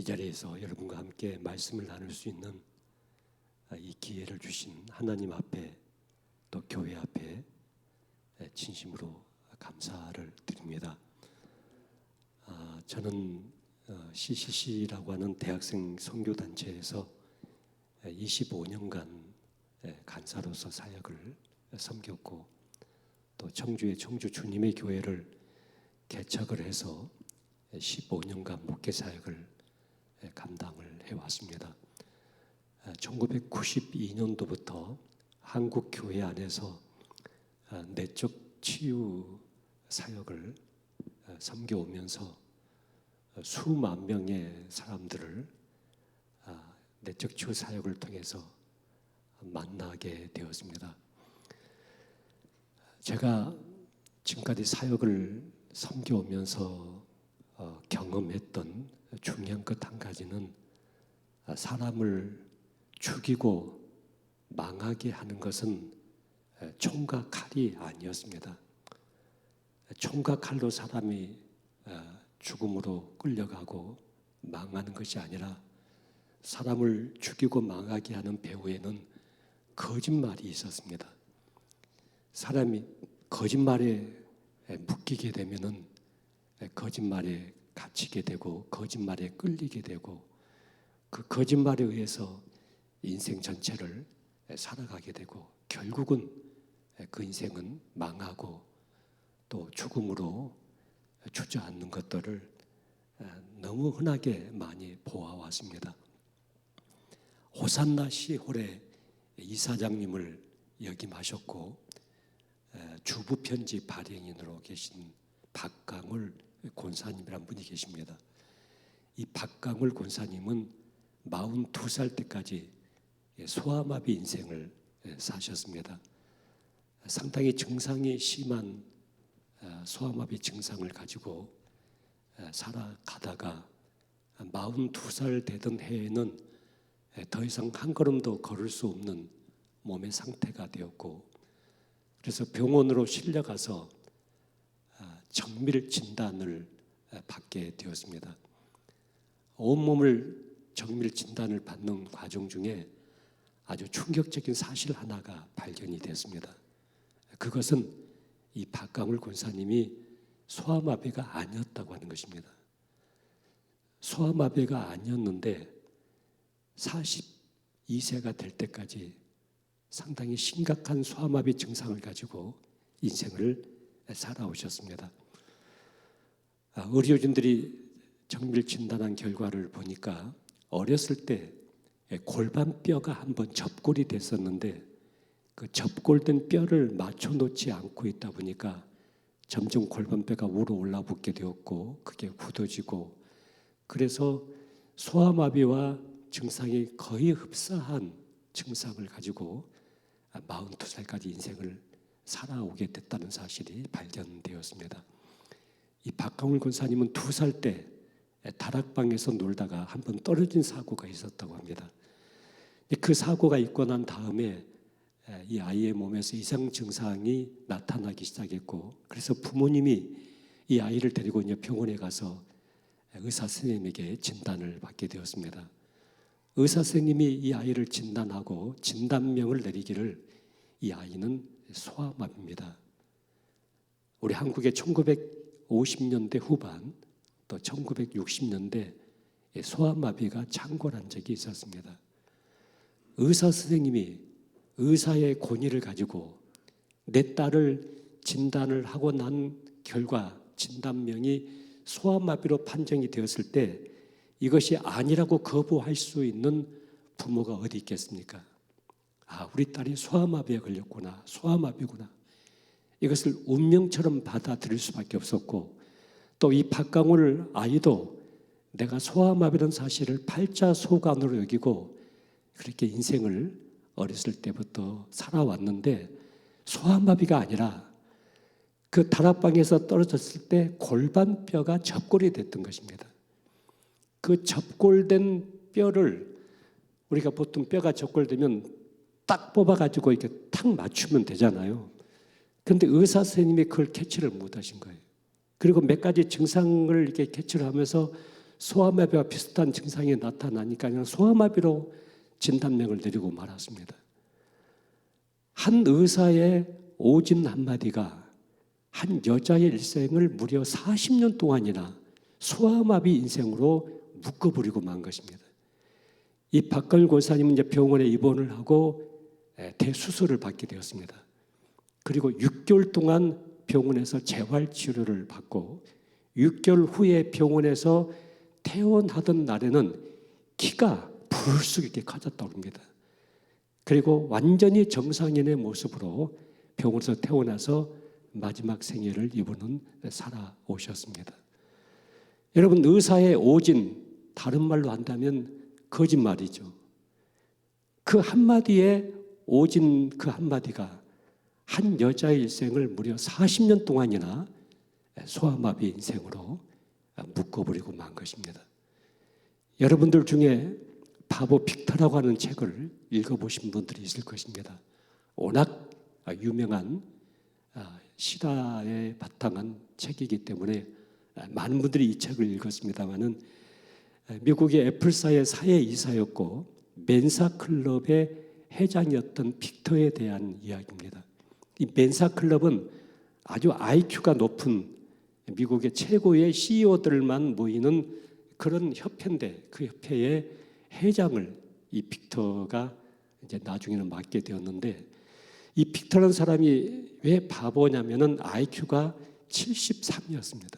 이 자리에서 여러분과 함께 말씀을 나눌 수 있는 이 기회를 주신 하나님 앞에 또 교회 앞에 진심으로 감사를 드립니다. 저는 CCC라고 하는 대학생 선교단체에서 25년간 간사로서 사역을 섬겼고 또 청주의 청주 주님의 교회를 개척을 해서 15년간 목회 사역을 감당을 해왔습니다. 1992년도부터 한국 교회 안에서 내적 치유 사역을 섬겨오면서 수만 명의 사람들을 내적 치유 사역을 통해서 만나게 되었습니다. 제가 지금까지 사역을 섬겨오면서 경험했던 중요한 것 한 가지는 사람을 죽이고 망하게 하는 것은 총과 칼이 아니었습니다. 총과 칼로 사람이 죽음으로 끌려가고 망하는 것이 아니라 사람을 죽이고 망하게 하는 배후에는 거짓말이 있었습니다. 사람이 거짓말에 묶이게 되면은 거짓말에 갇히게 되고 거짓말에 끌리게 되고 그 거짓말에 의해서 인생 전체를 살아가게 되고 결국은 그 인생은 망하고 또 죽음으로 주저앉는 것들을 너무 흔하게 많이 보아왔습니다. 호산나 시홀의 이사장님을 역임하셨고 주부편지 발행인으로 계신 박강울 권사님이란 분이 계십니다. 이 박강울 권사님은 42살 때까지 소아마비 인생을 사셨습니다. 상당히 증상이 심한 소아마비 증상을 가지고 살아가다가 42살 되던 해에는 더 이상 한 걸음도 걸을 수 없는 몸의 상태가 되었고 그래서 병원으로 실려가서 정밀 진단을 받게 되었습니다. 온몸을 정밀 진단을 받는 과정 중에 아주 충격적인 사실 하나가 발견이 됐습니다. 그것은 이 박강울 권사님이 소아마비가 아니었다고 하는 것입니다. 소아마비가 아니었는데 42세가 될 때까지 상당히 심각한 소아마비 증상을 가지고 인생을 살아오셨습니다. 의료진들이 정밀 진단한 결과를 보니까 어렸을 때 골반뼈가 한번 접골이 됐었는데 그 접골된 뼈를 맞춰놓지 않고 있다 보니까 점점 골반뼈가 위로 올라붙게 되었고 그게 굳어지고 그래서 소아마비와 증상이 거의 흡사한 증상을 가지고 42살까지 인생을 살아오게 됐다는 사실이 발견되었습니다. 이 박강울 권사님은 2살 때 다락방에서 놀다가 한번 떨어진 사고가 있었다고 합니다. 그 사고가 있고 난 다음에 이 아이의 몸에서 이상 증상이 나타나기 시작했고 그래서 부모님이 이 아이를 데리고 병원에 가서 의사 선생님에게 진단을 받게 되었습니다. 의사 선생님이 이 아이를 진단하고 진단명을 내리기를 이 아이는 소아마비입니다. 우리 한국의 1950년대 후반 또 1960년대 소아마비가 창궐한 적이 있었습니다. 의사 선생님이 의사의 권위를 가지고 내 딸을 진단을 하고 난 결과 진단명이 소아마비로 판정이 되었을 때 이것이 아니라고 거부할 수 있는 부모가 어디 있겠습니까? 우리 딸이 소아마비에 걸렸구나, 소아마비구나. 이것을 운명처럼 받아들일 수밖에 없었고 또 이 박강울 아이도 내가 소아마비라는 사실을 팔자소관으로 여기고 그렇게 인생을 어렸을 때부터 살아왔는데 소아마비가 아니라 그 다락방에서 떨어졌을 때 골반뼈가 접골이 됐던 것입니다. 그 접골된 뼈를 우리가 보통 뼈가 접골되면 딱 뽑아가지고 이렇게 탁 맞추면 되잖아요. 그런데 의사 선생님이 그걸 캐치를 못하신 거예요. 그리고 몇 가지 증상을 이렇게 캐치를 하면서 소아마비와 비슷한 증상이 나타나니까 그냥 소아마비로 진단명을 내리고 말았습니다. 한 의사의 오진 한마디가 한 여자의 일생을 무려 40년 동안이나 소아마비 인생으로 묶어버리고 만 것입니다. 이 박광일 권사님은 이제 병원에 입원을 하고 대수술을 받게 되었습니다. 그리고 6개월 동안 병원에서 재활치료를 받고 6개월 후에 병원에서 퇴원하던 날에는 키가 불쑥 이렇게 커졌다고 합니다. 그리고 완전히 정상인의 모습으로 병원에서 퇴원해서 마지막 생애를 이분은 살아오셨습니다. 여러분, 의사의 오진, 다른 말로 한다면 거짓말이죠. 그 한마디에 오진 그 한마디가 한 여자의 일생을 무려 40년 동안이나 소아마비 인생으로 묶어버리고 만 것입니다. 여러분들 중에 바보 빅터라고 하는 책을 읽어보신 분들이 있을 것입니다. 워낙 유명한 실화에 바탕한 책이기 때문에 많은 분들이 이 책을 읽었습니다마는 미국의 애플사의 사회이사였고 멘사클럽의 회장이었던 빅터에 대한 이야기입니다. 이 멘사클럽은 아주 IQ가 높은 미국의 최고의 CEO들만 모이는 그런 협회인데 그 협회의 회장을 이 빅터가 이제 나중에는 맡게 되었는데 이 빅터라는 사람이 왜 바보냐면은 IQ가 73이었습니다.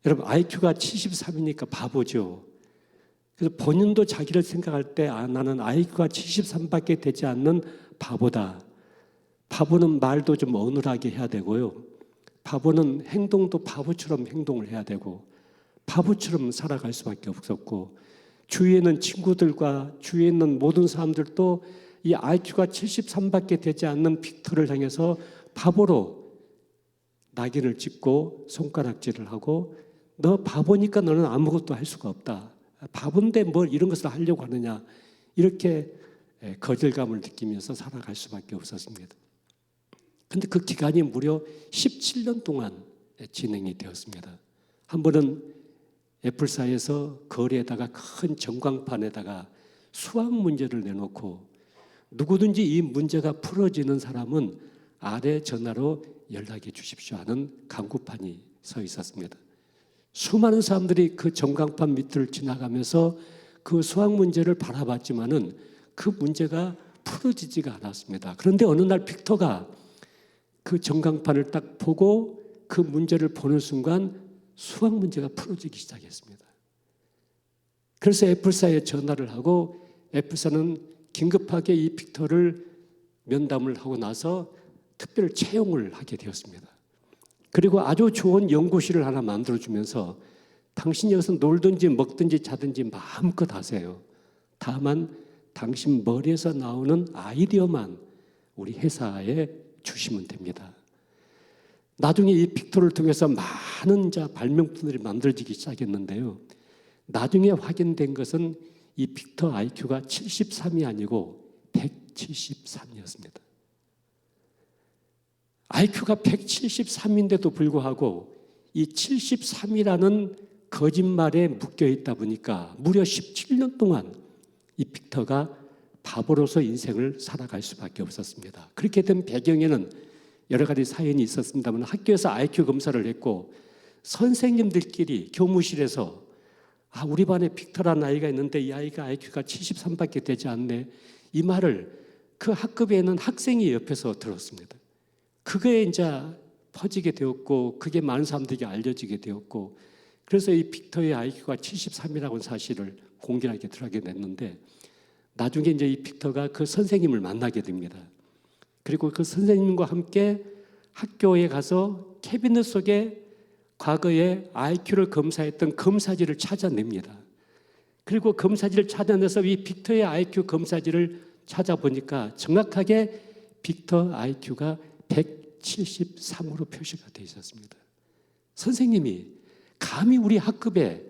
여러분, IQ가 73이니까 바보죠. 그래서 본인도 자기를 생각할 때 나는 IQ가 73밖에 되지 않는 바보다. 바보는 말도 좀 어눌하게 해야 되고요. 바보는 행동도 바보처럼 행동을 해야 되고 바보처럼 살아갈 수밖에 없었고 주위에 있는 친구들과 주위에 있는 모든 사람들도 이 IQ가 73밖에 되지 않는 빅터를 향해서 바보로 낙인을 찍고 손가락질을 하고 너 바보니까 너는 아무것도 할 수가 없다. 바본데 뭘 이런 것을 하려고 하느냐. 이렇게 거절감을 느끼면서 살아갈 수밖에 없었습니다. 그런데 그 기간이 무려 17년 동안 진행이 되었습니다. 한 번은 애플사에서 거리에다가 큰 전광판에다가 수학 문제를 내놓고 누구든지 이 문제가 풀어지는 사람은 아래 전화로 연락해 주십시오 하는 강구판이 서 있었습니다. 수많은 사람들이 그 전광판 밑을 지나가면서 그 수학 문제를 바라봤지만은 그 문제가 풀어지지가 않았습니다. 그런데 어느 날 빅터가 그 전광판을 딱 보고 그 문제를 보는 순간 수학 문제가 풀어지기 시작했습니다. 그래서 애플사에 전화를 하고 애플사는 긴급하게 이 빅터를 면담을 하고 나서 특별 채용을 하게 되었습니다. 그리고 아주 좋은 연구실을 하나 만들어주면서 당신 여기서 놀든지 먹든지 자든지 마음껏 하세요. 다만 당신 머리에서 나오는 아이디어만 우리 회사에 주시면 됩니다. 나중에 이 빅터를 통해서 많은 발명품들이 만들어지기 시작했는데요. 나중에 확인된 것은 이 빅터 IQ가 73이 아니고 173이었습니다. IQ가 173인데도 불구하고 이 73이라는 거짓말에 묶여 있다 보니까 무려 17년 동안 이 빅터가 바보로서 인생을 살아갈 수밖에 없었습니다. 그렇게 된 배경에는 여러 가지 사연이 있었습니다만 학교에서 IQ 검사를 했고 선생님들끼리 교무실에서 우리 반에 빅터라는 아이가 있는데 이 아이가 IQ가 73밖에 되지 않네. 이 말을 그 학급에 있는 학생이 옆에서 들었습니다. 그게 이제 퍼지게 되었고 그게 많은 사람들에게 알려지게 되었고 그래서 이 빅터의 IQ가 73이라는 사실을 공개하게 드러나게 됐는데 나중에 이제 이 빅터가 그 선생님을 만나게 됩니다. 그리고 그 선생님과 함께 학교에 가서 캐비넷 속에 과거에 IQ를 검사했던 검사지를 찾아냅니다. 그리고 검사지를 찾아내서 이 빅터의 IQ 검사지를 찾아보니까 정확하게 빅터 IQ가 173으로 표시가 되어 있었습니다. 선생님이 감히 우리 학급에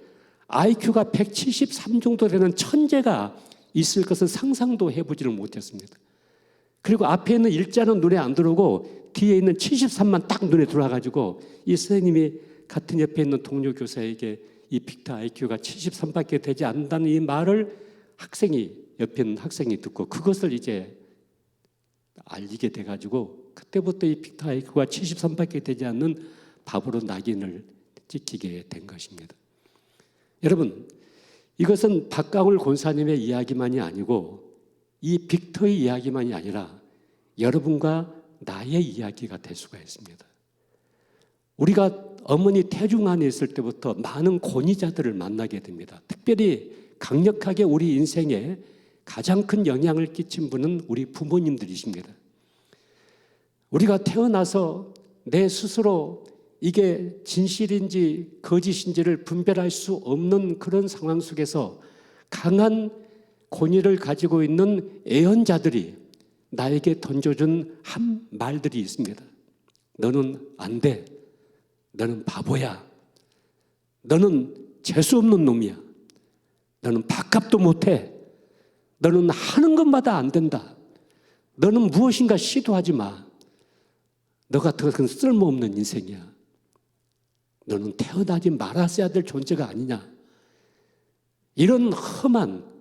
IQ가 173 정도 되는 천재가 있을 것은 상상도 해보지를 못했습니다. 그리고 앞에 있는 일자는 눈에 안 들어오고 뒤에 있는 73만 딱 눈에 들어와가지고 이 선생님이 같은 옆에 있는 동료 교사에게 이 빅터 IQ가 73밖에 되지 않는다는 이 말을 옆에 있는 학생이 듣고 그것을 이제 알리게 돼가지고 그때부터 이 빅터 IQ가 73밖에 되지 않는 바보로 낙인을 찍히게 된 것입니다. 여러분, 이것은 박강울 권사님의 이야기만이 아니고 이 빅터의 이야기만이 아니라 여러분과 나의 이야기가 될 수가 있습니다. 우리가 어머니 태중 안에 있을 때부터 많은 권위자들을 만나게 됩니다. 특별히 강력하게 우리 인생에 가장 큰 영향을 끼친 분은 우리 부모님들이십니다. 우리가 태어나서 내 스스로 이게 진실인지 거짓인지를 분별할 수 없는 그런 상황 속에서 강한 권위를 가지고 있는 애언자들이 나에게 던져준 한 말들이 있습니다. 너는 안 돼. 너는 바보야. 너는 재수 없는 놈이야. 너는 밥값도 못해. 너는 하는 것마다 안 된다. 너는 무엇인가 시도하지 마. 너 같은 것은 쓸모없는 인생이야. 너는 태어나지 말았어야 될 존재가 아니냐. 이런 험한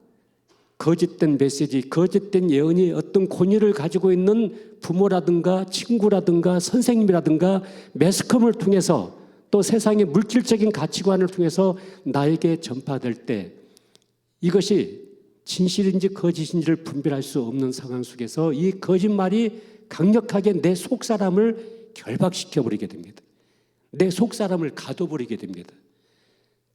거짓된 메시지, 거짓된 예언이 어떤 권위를 가지고 있는 부모라든가 친구라든가 선생님이라든가 매스컴을 통해서 또 세상의 물질적인 가치관을 통해서 나에게 전파될 때 이것이 진실인지 거짓인지를 분별할 수 없는 상황 속에서 이 거짓말이 강력하게 내 속사람을 결박시켜버리게 됩니다. 내 속사람을 가둬버리게 됩니다.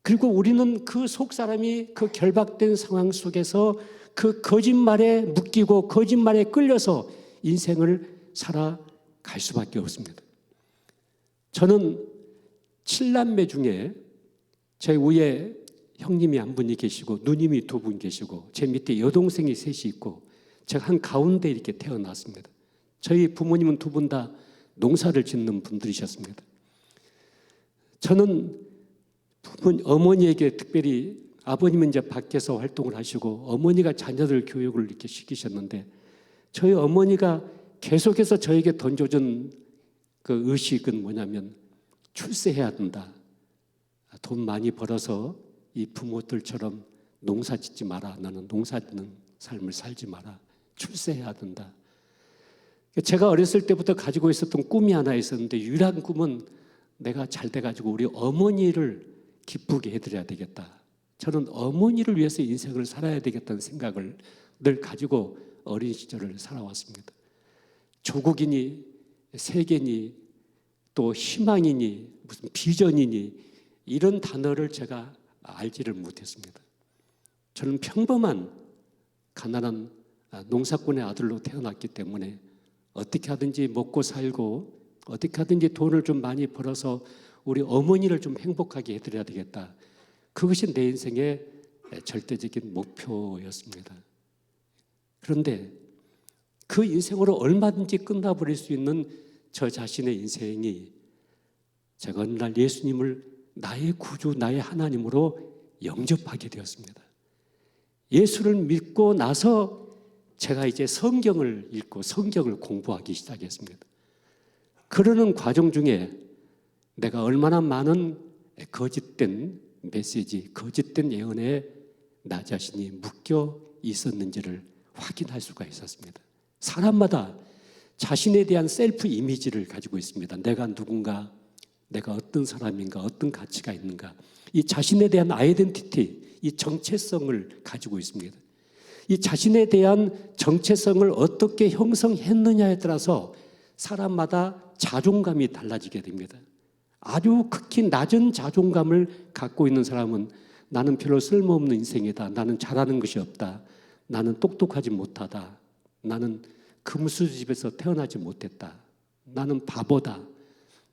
그리고 우리는 그 속사람이 그 결박된 상황 속에서 그 거짓말에 묶이고 거짓말에 끌려서 인생을 살아갈 수밖에 없습니다. 저는 7남매 중에 제 위에 형님이 한 분이 계시고 누님이 2분 계시고 제 밑에 여동생이 3이 있고 제가 한 가운데 이렇게 태어났습니다. 저희 부모님은 2분 다 농사를 짓는 분들이셨습니다. 저는 어머니에게 특별히 아버님은 이제 밖에서 활동을 하시고 어머니가 자녀들 교육을 이렇게 시키셨는데 저희 어머니가 계속해서 저에게 던져준 그 의식은 뭐냐면 출세해야 된다. 돈 많이 벌어서 이 부모들처럼 농사 짓지 마라. 나는 농사 짓는 삶을 살지 마라. 출세해야 된다. 제가 어렸을 때부터 가지고 있었던 꿈이 하나 있었는데 유일한 꿈은 내가 잘 돼가지고 우리 어머니를 기쁘게 해드려야 되겠다. 저는 어머니를 위해서 인생을 살아야 되겠다는 생각을 늘 가지고 어린 시절을 살아왔습니다. 조국이니 세계니 또 희망이니 무슨 비전이니 이런 단어를 제가 알지를 못했습니다. 저는 평범한 가난한 농사꾼의 아들로 태어났기 때문에 어떻게 하든지 먹고 살고 어떻게 하든지 돈을 좀 많이 벌어서 우리 어머니를 좀 행복하게 해드려야 되겠다. 그것이 내 인생의 절대적인 목표였습니다. 그런데 그 인생으로 얼마든지 끝나버릴 수 있는 저 자신의 인생이 제가 어느 날 예수님을 나의 구주, 나의 하나님으로 영접하게 되었습니다. 예수를 믿고 나서 제가 이제 성경을 읽고 성경을 공부하기 시작했습니다. 그러는 과정 중에 내가 얼마나 많은 거짓된 메시지, 거짓된 예언에 나 자신이 묶여 있었는지를 확인할 수가 있었습니다. 사람마다 자신에 대한 셀프 이미지를 가지고 있습니다. 내가 누군가, 내가 어떤 사람인가, 어떤 가치가 있는가. 이 자신에 대한 아이덴티티, 이 정체성을 가지고 있습니다. 이 자신에 대한 정체성을 어떻게 형성했느냐에 따라서 사람마다 자존감이 달라지게 됩니다. 아주 극히 낮은 자존감을 갖고 있는 사람은 나는 별로 쓸모없는 인생이다. 나는 잘하는 것이 없다. 나는 똑똑하지 못하다. 나는 금수집에서 태어나지 못했다. 나는 바보다.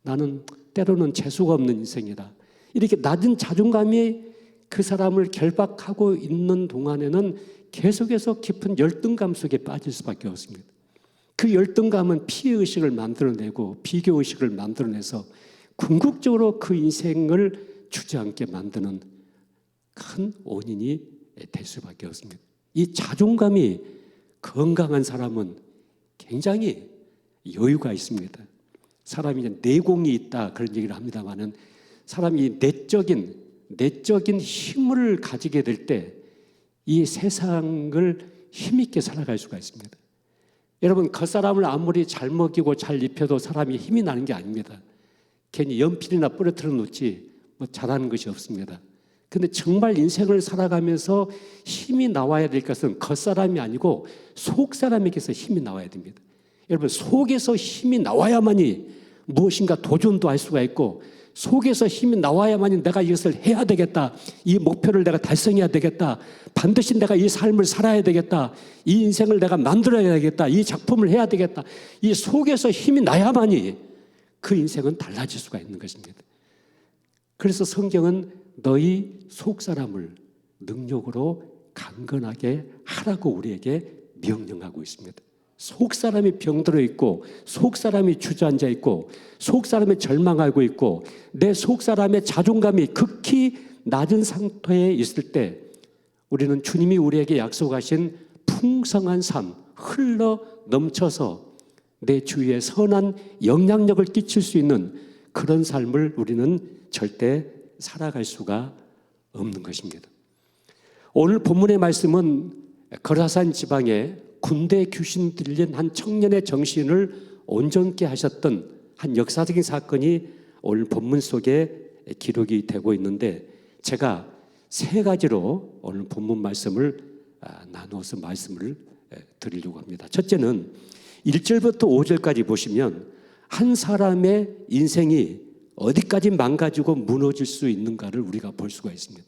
나는 때로는 재수가 없는 인생이다. 이렇게 낮은 자존감이 그 사람을 결박하고 있는 동안에는 계속해서 깊은 열등감 속에 빠질 수밖에 없습니다. 그 열등감은 피해의식을 만들어내고 비교의식을 만들어내서 궁극적으로 그 인생을 주저앉게 만드는 큰 원인이 될 수밖에 없습니다. 이 자존감이 건강한 사람은 굉장히 여유가 있습니다. 사람이 내공이 있다 그런 얘기를 합니다만은 사람이 내적인 내적인 힘을 가지게 될 때 이 세상을 힘있게 살아갈 수가 있습니다. 여러분, 겉사람을 아무리 잘 먹이고 잘 입혀도 사람이 힘이 나는 게 아닙니다. 괜히 연필이나 부러뜨려 놓지 뭐 잘하는 것이 없습니다. 근데 정말 인생을 살아가면서 힘이 나와야 될 것은 겉사람이 아니고 속사람에게서 힘이 나와야 됩니다. 여러분, 속에서 힘이 나와야만이 무엇인가 도전도 할 수가 있고, 속에서 힘이 나와야만이 내가 이것을 해야 되겠다, 이 목표를 내가 달성해야 되겠다, 반드시 내가 이 삶을 살아야 되겠다, 이 인생을 내가 만들어야 되겠다, 이 작품을 해야 되겠다, 이 속에서 힘이 나야만이 그 인생은 달라질 수가 있는 것입니다. 그래서 성경은 너희 속사람을 능력으로 강건하게 하라고 우리에게 명령하고 있습니다. 속사람이 병들어 있고, 속사람이 주저앉아 있고, 속사람이 절망하고 있고, 내 속사람의 자존감이 극히 낮은 상태에 있을 때 우리는 주님이 우리에게 약속하신 풍성한 삶, 흘러 넘쳐서 내 주위에 선한 영향력을 끼칠 수 있는 그런 삶을 우리는 절대 살아갈 수가 없는 것입니다. 오늘 본문의 말씀은 거라산 지방에 군대 귀신 들린 한 청년의 정신을 온전케 하셨던 한 역사적인 사건이 오늘 본문 속에 기록이 되고 있는데, 제가 세 가지로 오늘 본문 말씀을 나누어서 말씀을 드리려고 합니다. 첫째는 1절부터 5절까지 보시면 한 사람의 인생이 어디까지 망가지고 무너질 수 있는가를 우리가 볼 수가 있습니다.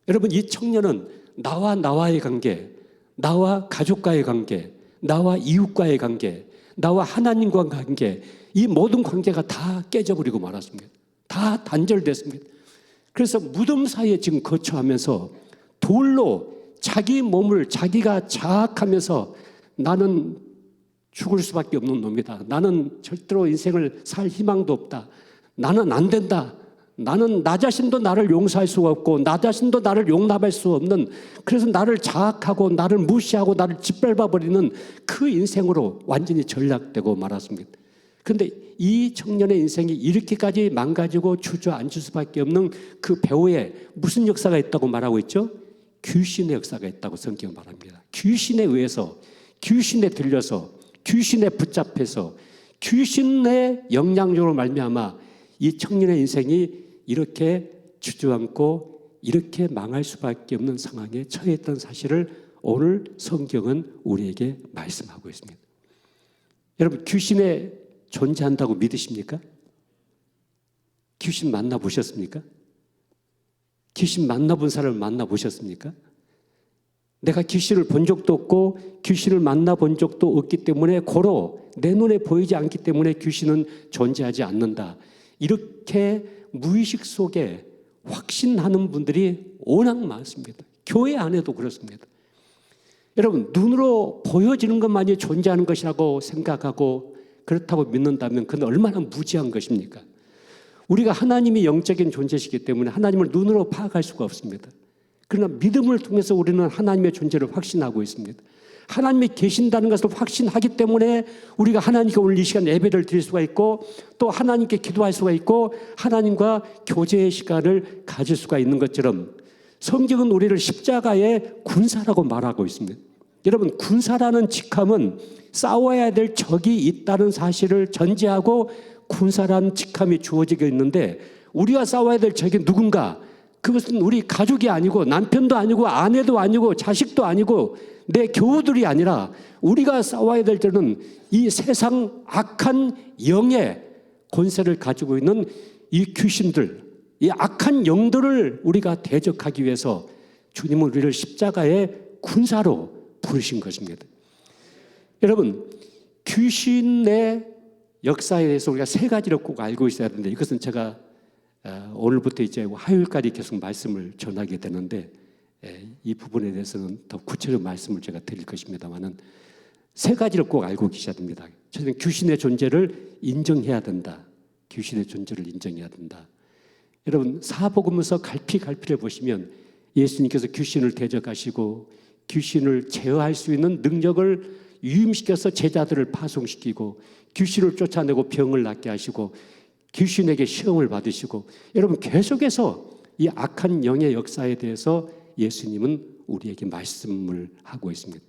여러분, 이 청년은 나와의 관계, 나와 가족과의 관계, 나와 이웃과의 관계, 나와 하나님과의 관계, 이 모든 관계가 다 깨져버리고 말았습니다. 다 단절됐습니다. 그래서 무덤 사이에 지금 거처하면서 돌로 자기 몸을 자기가 자학하면서 나는 죽을 수밖에 없는 놈이다, 나는 절대로 인생을 살 희망도 없다, 나는 안 된다, 나는 나 자신도 나를 용서할 수가 없고 나 자신도 나를 용납할 수 없는, 그래서 나를 자학하고 나를 무시하고 나를 짓밟아버리는 그 인생으로 완전히 전락되고 말았습니다. 그런데 이 청년의 인생이 이렇게까지 망가지고 주저앉을 수밖에 없는 그 배후에 무슨 역사가 있다고 말하고 있죠? 귀신의 역사가 있다고 성경은 말합니다. 귀신에 의해서, 귀신에 들려서, 귀신에 붙잡혀서, 귀신의 영향력으로 말미암아 이 청년의 인생이 이렇게 주저앉고 이렇게 망할 수밖에 없는 상황에 처했던 사실을 오늘 성경은 우리에게 말씀하고 있습니다. 여러분, 귀신에 존재한다고 믿으십니까? 귀신 만나보셨습니까? 귀신 만나본 사람을 만나보셨습니까? 내가 귀신을 본 적도 없고 귀신을 만나본 적도 없기 때문에 고로 내 눈에 보이지 않기 때문에 귀신은 존재하지 않는다, 이렇게 무의식 속에 확신하는 분들이 워낙 많습니다. 교회 안에도 그렇습니다. 여러분, 눈으로 보여지는 것만이 존재하는 것이라고 생각하고 그렇다고 믿는다면 그건 얼마나 무지한 것입니까? 우리가 하나님이 영적인 존재시기 때문에 하나님을 눈으로 파악할 수가 없습니다. 그러나 믿음을 통해서 우리는 하나님의 존재를 확신하고 있습니다. 하나님이 계신다는 것을 확신하기 때문에 우리가 하나님께 오늘 이 시간 예배를 드릴 수가 있고, 또 하나님께 기도할 수가 있고, 하나님과 교제의 시간을 가질 수가 있는 것처럼 성경은 우리를 십자가의 군사라고 말하고 있습니다. 여러분, 군사라는 직함은 싸워야 될 적이 있다는 사실을 전제하고 군사라는 직함이 주어지게 있는데, 우리가 싸워야 될 적이 누군가? 그것은 우리 가족이 아니고 남편도 아니고 아내도 아니고 자식도 아니고 내 교우들이 아니라 우리가 싸워야 될 때는 이 세상 악한 영의 권세를 가지고 있는 이 귀신들, 이 악한 영들을 우리가 대적하기 위해서 주님은 우리를 십자가의 군사로 부르신 것입니다. 여러분, 귀신의 역사에 대해서 우리가 세 가지를 꼭 알고 있어야 되는데, 이것은 제가 오늘부터 이제 화요일까지 계속 말씀을 전하게 되는데 이 부분에 대해서는 더 구체적인 말씀을 제가 드릴 것입니다만은 세 가지를 꼭 알고 계셔야 됩니다. 첫째는 귀신의 존재를 인정해야 된다. 귀신의 존재를 인정해야 된다. 여러분, 사복음서 갈피를 보시면 예수님께서 귀신을 대적하시고 귀신을 제어할 수 있는 능력을 유임시켜서 제자들을 파송시키고 귀신을 쫓아내고 병을 낫게 하시고 귀신에게 시험을 받으시고, 여러분 계속해서 이 악한 영의 역사에 대해서 예수님은 우리에게 말씀을 하고 있습니다.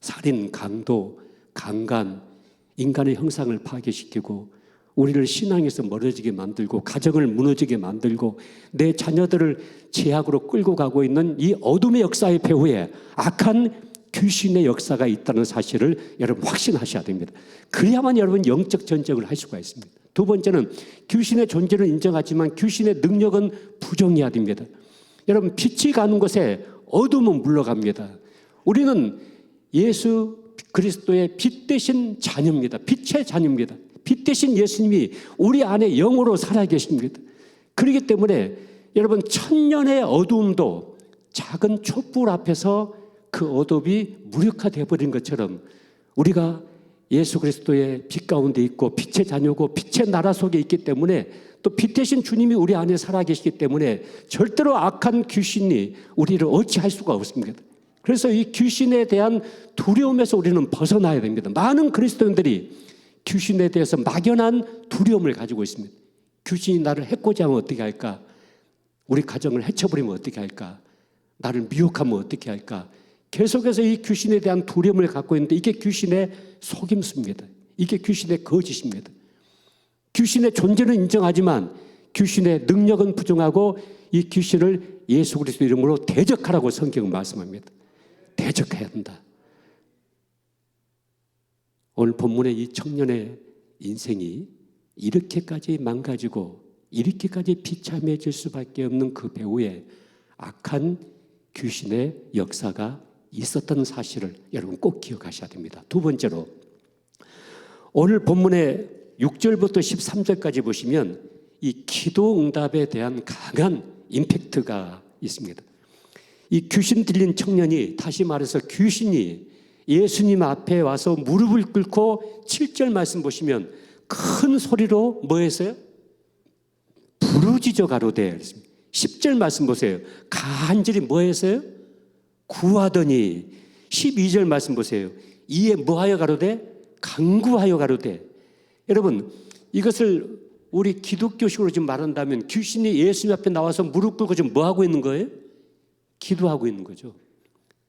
살인, 강도, 강간, 인간의 형상을 파괴시키고 우리를 신앙에서 멀어지게 만들고 가정을 무너지게 만들고 내 자녀들을 죄악으로 끌고 가고 있는 이 어둠의 역사의 배후에 악한 귀신의 역사가 있다는 사실을 여러분 확신하셔야 됩니다. 그래야만 여러분 영적 전쟁을 할 수가 있습니다. 두 번째는 귀신의 존재를 인정하지만 귀신의 능력은 부정해야 됩니다. 여러분, 빛이 가는 곳에 어둠은 물러갑니다. 우리는 예수 그리스도의 빛 대신 자녀입니다. 빛의 자녀입니다. 빛 대신 예수님이 우리 안에 영으로 살아계십니다. 그렇기 때문에 여러분, 천년의 어두움도 작은 촛불 앞에서 그 어둠이 무력화되어 버린 것처럼 우리가 예수 그리스도의 빛 가운데 있고 빛의 자녀고 빛의 나라 속에 있기 때문에 또 빛 대신 주님이 우리 안에 살아계시기 때문에 절대로 악한 귀신이 우리를 어찌할 수가 없습니다. 그래서 이 귀신에 대한 두려움에서 우리는 벗어나야 됩니다. 많은 그리스도인들이 귀신에 대해서 막연한 두려움을 가지고 있습니다. 귀신이 나를 해코지 하면 어떻게 할까? 우리 가정을 해쳐버리면 어떻게 할까? 나를 미혹하면 어떻게 할까? 계속해서 이 귀신에 대한 두려움을 갖고 있는데 이게 귀신의 속임수입니다. 이게 귀신의 거짓입니다. 귀신의 존재는 인정하지만 귀신의 능력은 부정하고 이 귀신을 예수 그리스도 이름으로 대적하라고 성경은 말씀합니다. 대적해야 한다. 오늘 본문의 이 청년의 인생이 이렇게까지 망가지고 이렇게까지 비참해질 수밖에 없는 그 배후에 악한 귀신의 역사가 있었던 사실을 여러분 꼭 기억하셔야 됩니다. 두 번째로 오늘 본문의 6절부터 13절까지 보시면 이 기도 응답에 대한 강한 임팩트가 있습니다. 이 귀신 들린 청년이, 다시 말해서 귀신이 예수님 앞에 와서 무릎을 꿇고 7절 말씀 보시면 큰 소리로 뭐 했어요? 부르짖어 가로되. 10절 말씀 보세요. 간절히 뭐 했어요? 구하더니. 12절 말씀 보세요. 이에 뭐하여 가로되? 간구하여 가로되. 여러분, 이것을 우리 기독교식으로 지금 말한다면 귀신이 예수님 앞에 나와서 무릎 꿇고 지금 뭐 하고 있는 거예요? 기도하고 있는 거죠.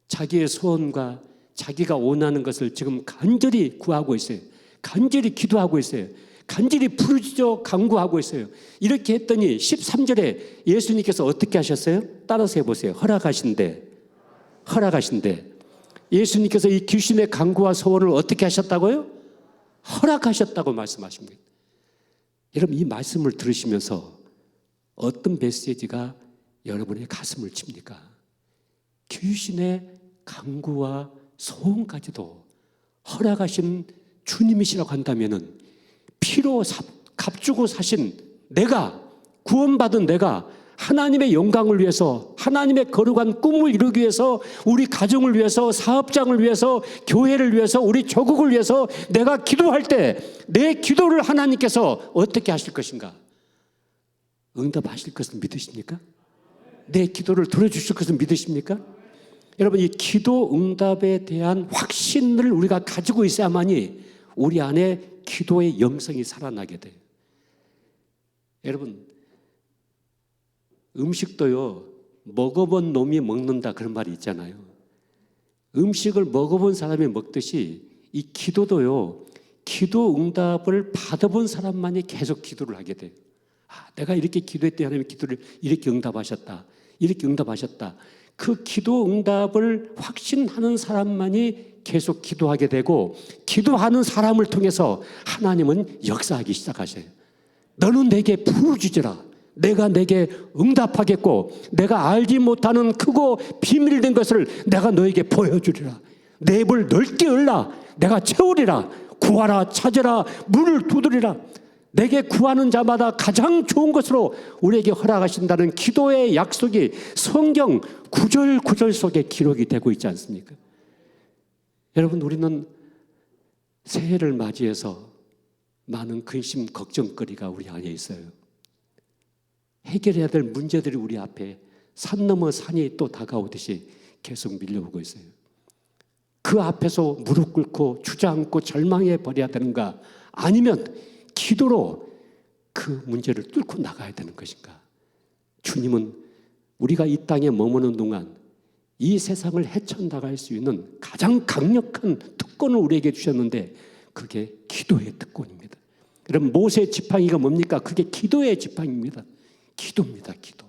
자기의 소원과 자기가 원하는 것을 지금 간절히 구하고 있어요. 간절히 기도하고 있어요. 간절히 부르짖어 간구하고 있어요. 이렇게 했더니 13절에 예수님께서 어떻게 하셨어요? 따라서 해보세요. 허락하신대. 예수님께서 이 귀신의 간구와 소원을 어떻게 하셨다고요? 허락하셨다고 말씀하십니다. 여러분, 이 말씀을 들으시면서 어떤 메시지가 여러분의 가슴을 칩니까? 귀신의 간구와 소원까지도 허락하신 주님이시라고 한다면은 피로 값주고 사신 내가, 구원받은 내가 하나님의 영광을 위해서, 하나님의 거룩한 꿈을 이루기 위해서, 우리 가정을 위해서, 사업장을 위해서, 교회를 위해서, 우리 조국을 위해서 내가 기도할 때 내 기도를 하나님께서 어떻게 하실 것인가? 응답하실 것을 믿으십니까? 내 기도를 들어주실 것을 믿으십니까? 여러분, 이 기도 응답에 대한 확신을 우리가 가지고 있어야만이 우리 안에 기도의 영성이 살아나게 돼요. 여러분, 음식도요, 먹어본 놈이 먹는다 그런 말이 있잖아요. 음식을 먹어본 사람이 먹듯이 이 기도도요, 기도 응답을 받아본 사람만이 계속 기도를 하게 돼요. 아, 내가 이렇게 기도했더니 하나님이 기도를 이렇게 응답하셨다. 이렇게 응답하셨다. 그 기도 응답을 확신하는 사람만이 계속 기도하게 되고, 기도하는 사람을 통해서 하나님은 역사하기 시작하셔요. 너는 내게 부르짖으라. 내가 내게 응답하겠고, 내가 알지 못하는 크고 비밀된 것을 내가 너에게 보여주리라. 내 입을 넓게 열라. 내가 채우리라. 구하라, 찾으라, 문을 두드리라. 내게 구하는 자마다 가장 좋은 것으로 우리에게 허락하신다는 기도의 약속이 성경 구절 구절 속에 기록이 되고 있지 않습니까? 여러분, 우리는 새해를 맞이해서 많은 근심, 걱정거리가 우리 안에 있어요. 해결해야 될 문제들이 우리 앞에 산 넘어 산이 또 다가오듯이 계속 밀려오고 있어요. 그 앞에서 무릎 꿇고 주저앉고 절망해 버려야 되는가? 아니면 기도로 그 문제를 뚫고 나가야 되는 것인가? 주님은 우리가 이 땅에 머무는 동안 이 세상을 헤쳐나갈 수 있는 가장 강력한 특권을 우리에게 주셨는데 그게 기도의 특권입니다. 그럼 모세의 지팡이가 뭡니까? 그게 기도의 지팡이입니다. 기도입니다. 기도.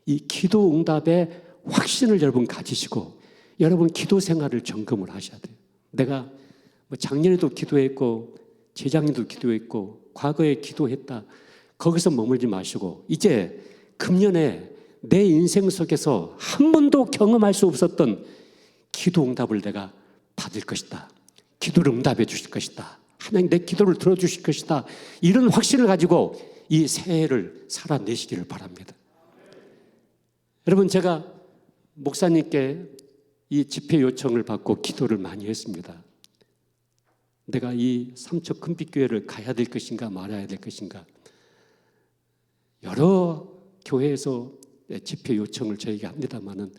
이 기도 응답의 확신을 여러분 가지시고 여러분 기도 생활을 점검을 하셔야 돼요. 내가 작년에도 기도했고 재작년에도 기도했고 과거에 기도했다. 거기서 머물지 마시고 이제 금년에 내 인생 속에서 한 번도 경험할 수 없었던 기도 응답을 내가 받을 것이다. 기도를 응답해 주실 것이다. 하나님 내 기도를 들어주실 것이다. 이런 확신을 가지고 이 새해를 살아내시기를 바랍니다. 여러분 제가 목사님께 이 집회 요청을 받고 기도를 많이 했습니다. 내가 이 삼척 금빛교회를 가야 될 것인가 말아야 될 것인가. 여러 교회에서 집회 요청을 저에게 합니다마는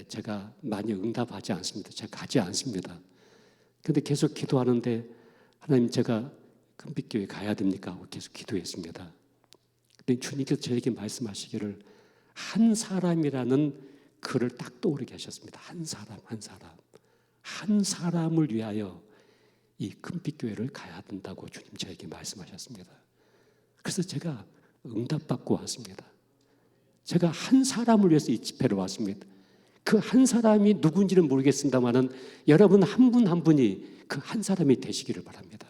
제가 많이 응답하지 않습니다. 제가 가지 않습니다. 그런데 계속 기도하는데 하나님 제가 금빛교회 가야 됩니까? 하고 계속 기도했습니다. 근데 주님께서 저에게 말씀하시기를 한 사람이라는 글을 딱 떠오르게 하셨습니다. 한 사람, 한 사람. 한 사람을 위하여 이 금빛교회를 가야 된다고 주님 저에게 말씀하셨습니다. 그래서 제가 응답받고 왔습니다. 제가 한 사람을 위해서 이 집회를 왔습니다. 그 한 사람이 누군지는 모르겠습니다만은 여러분 한 분 한 분이 그 한 사람이 되시기를 바랍니다.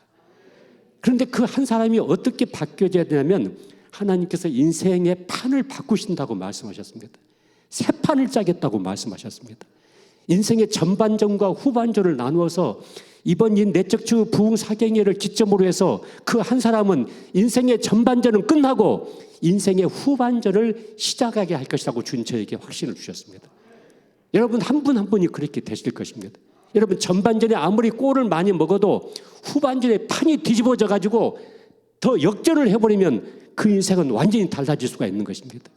그런데 그 한 사람이 어떻게 바뀌어져야 되냐면 하나님께서 인생의 판을 바꾸신다고 말씀하셨습니다. 새 판을 짜겠다고 말씀하셨습니다. 인생의 전반전과 후반전을 나누어서 이번 이 내적 주 부흥 사경회를 기점으로 해서 그 한 사람은 인생의 전반전은 끝나고 인생의 후반전을 시작하게 할 것이라고 주님 저에게 확신을 주셨습니다. 여러분 한 분 한 분이 그렇게 되실 것입니다. 여러분 전반전에 아무리 골을 많이 먹어도 후반전에 판이 뒤집어져 가지고 더 역전을 해버리면 그 인생은 완전히 달라질 수가 있는 것입니다.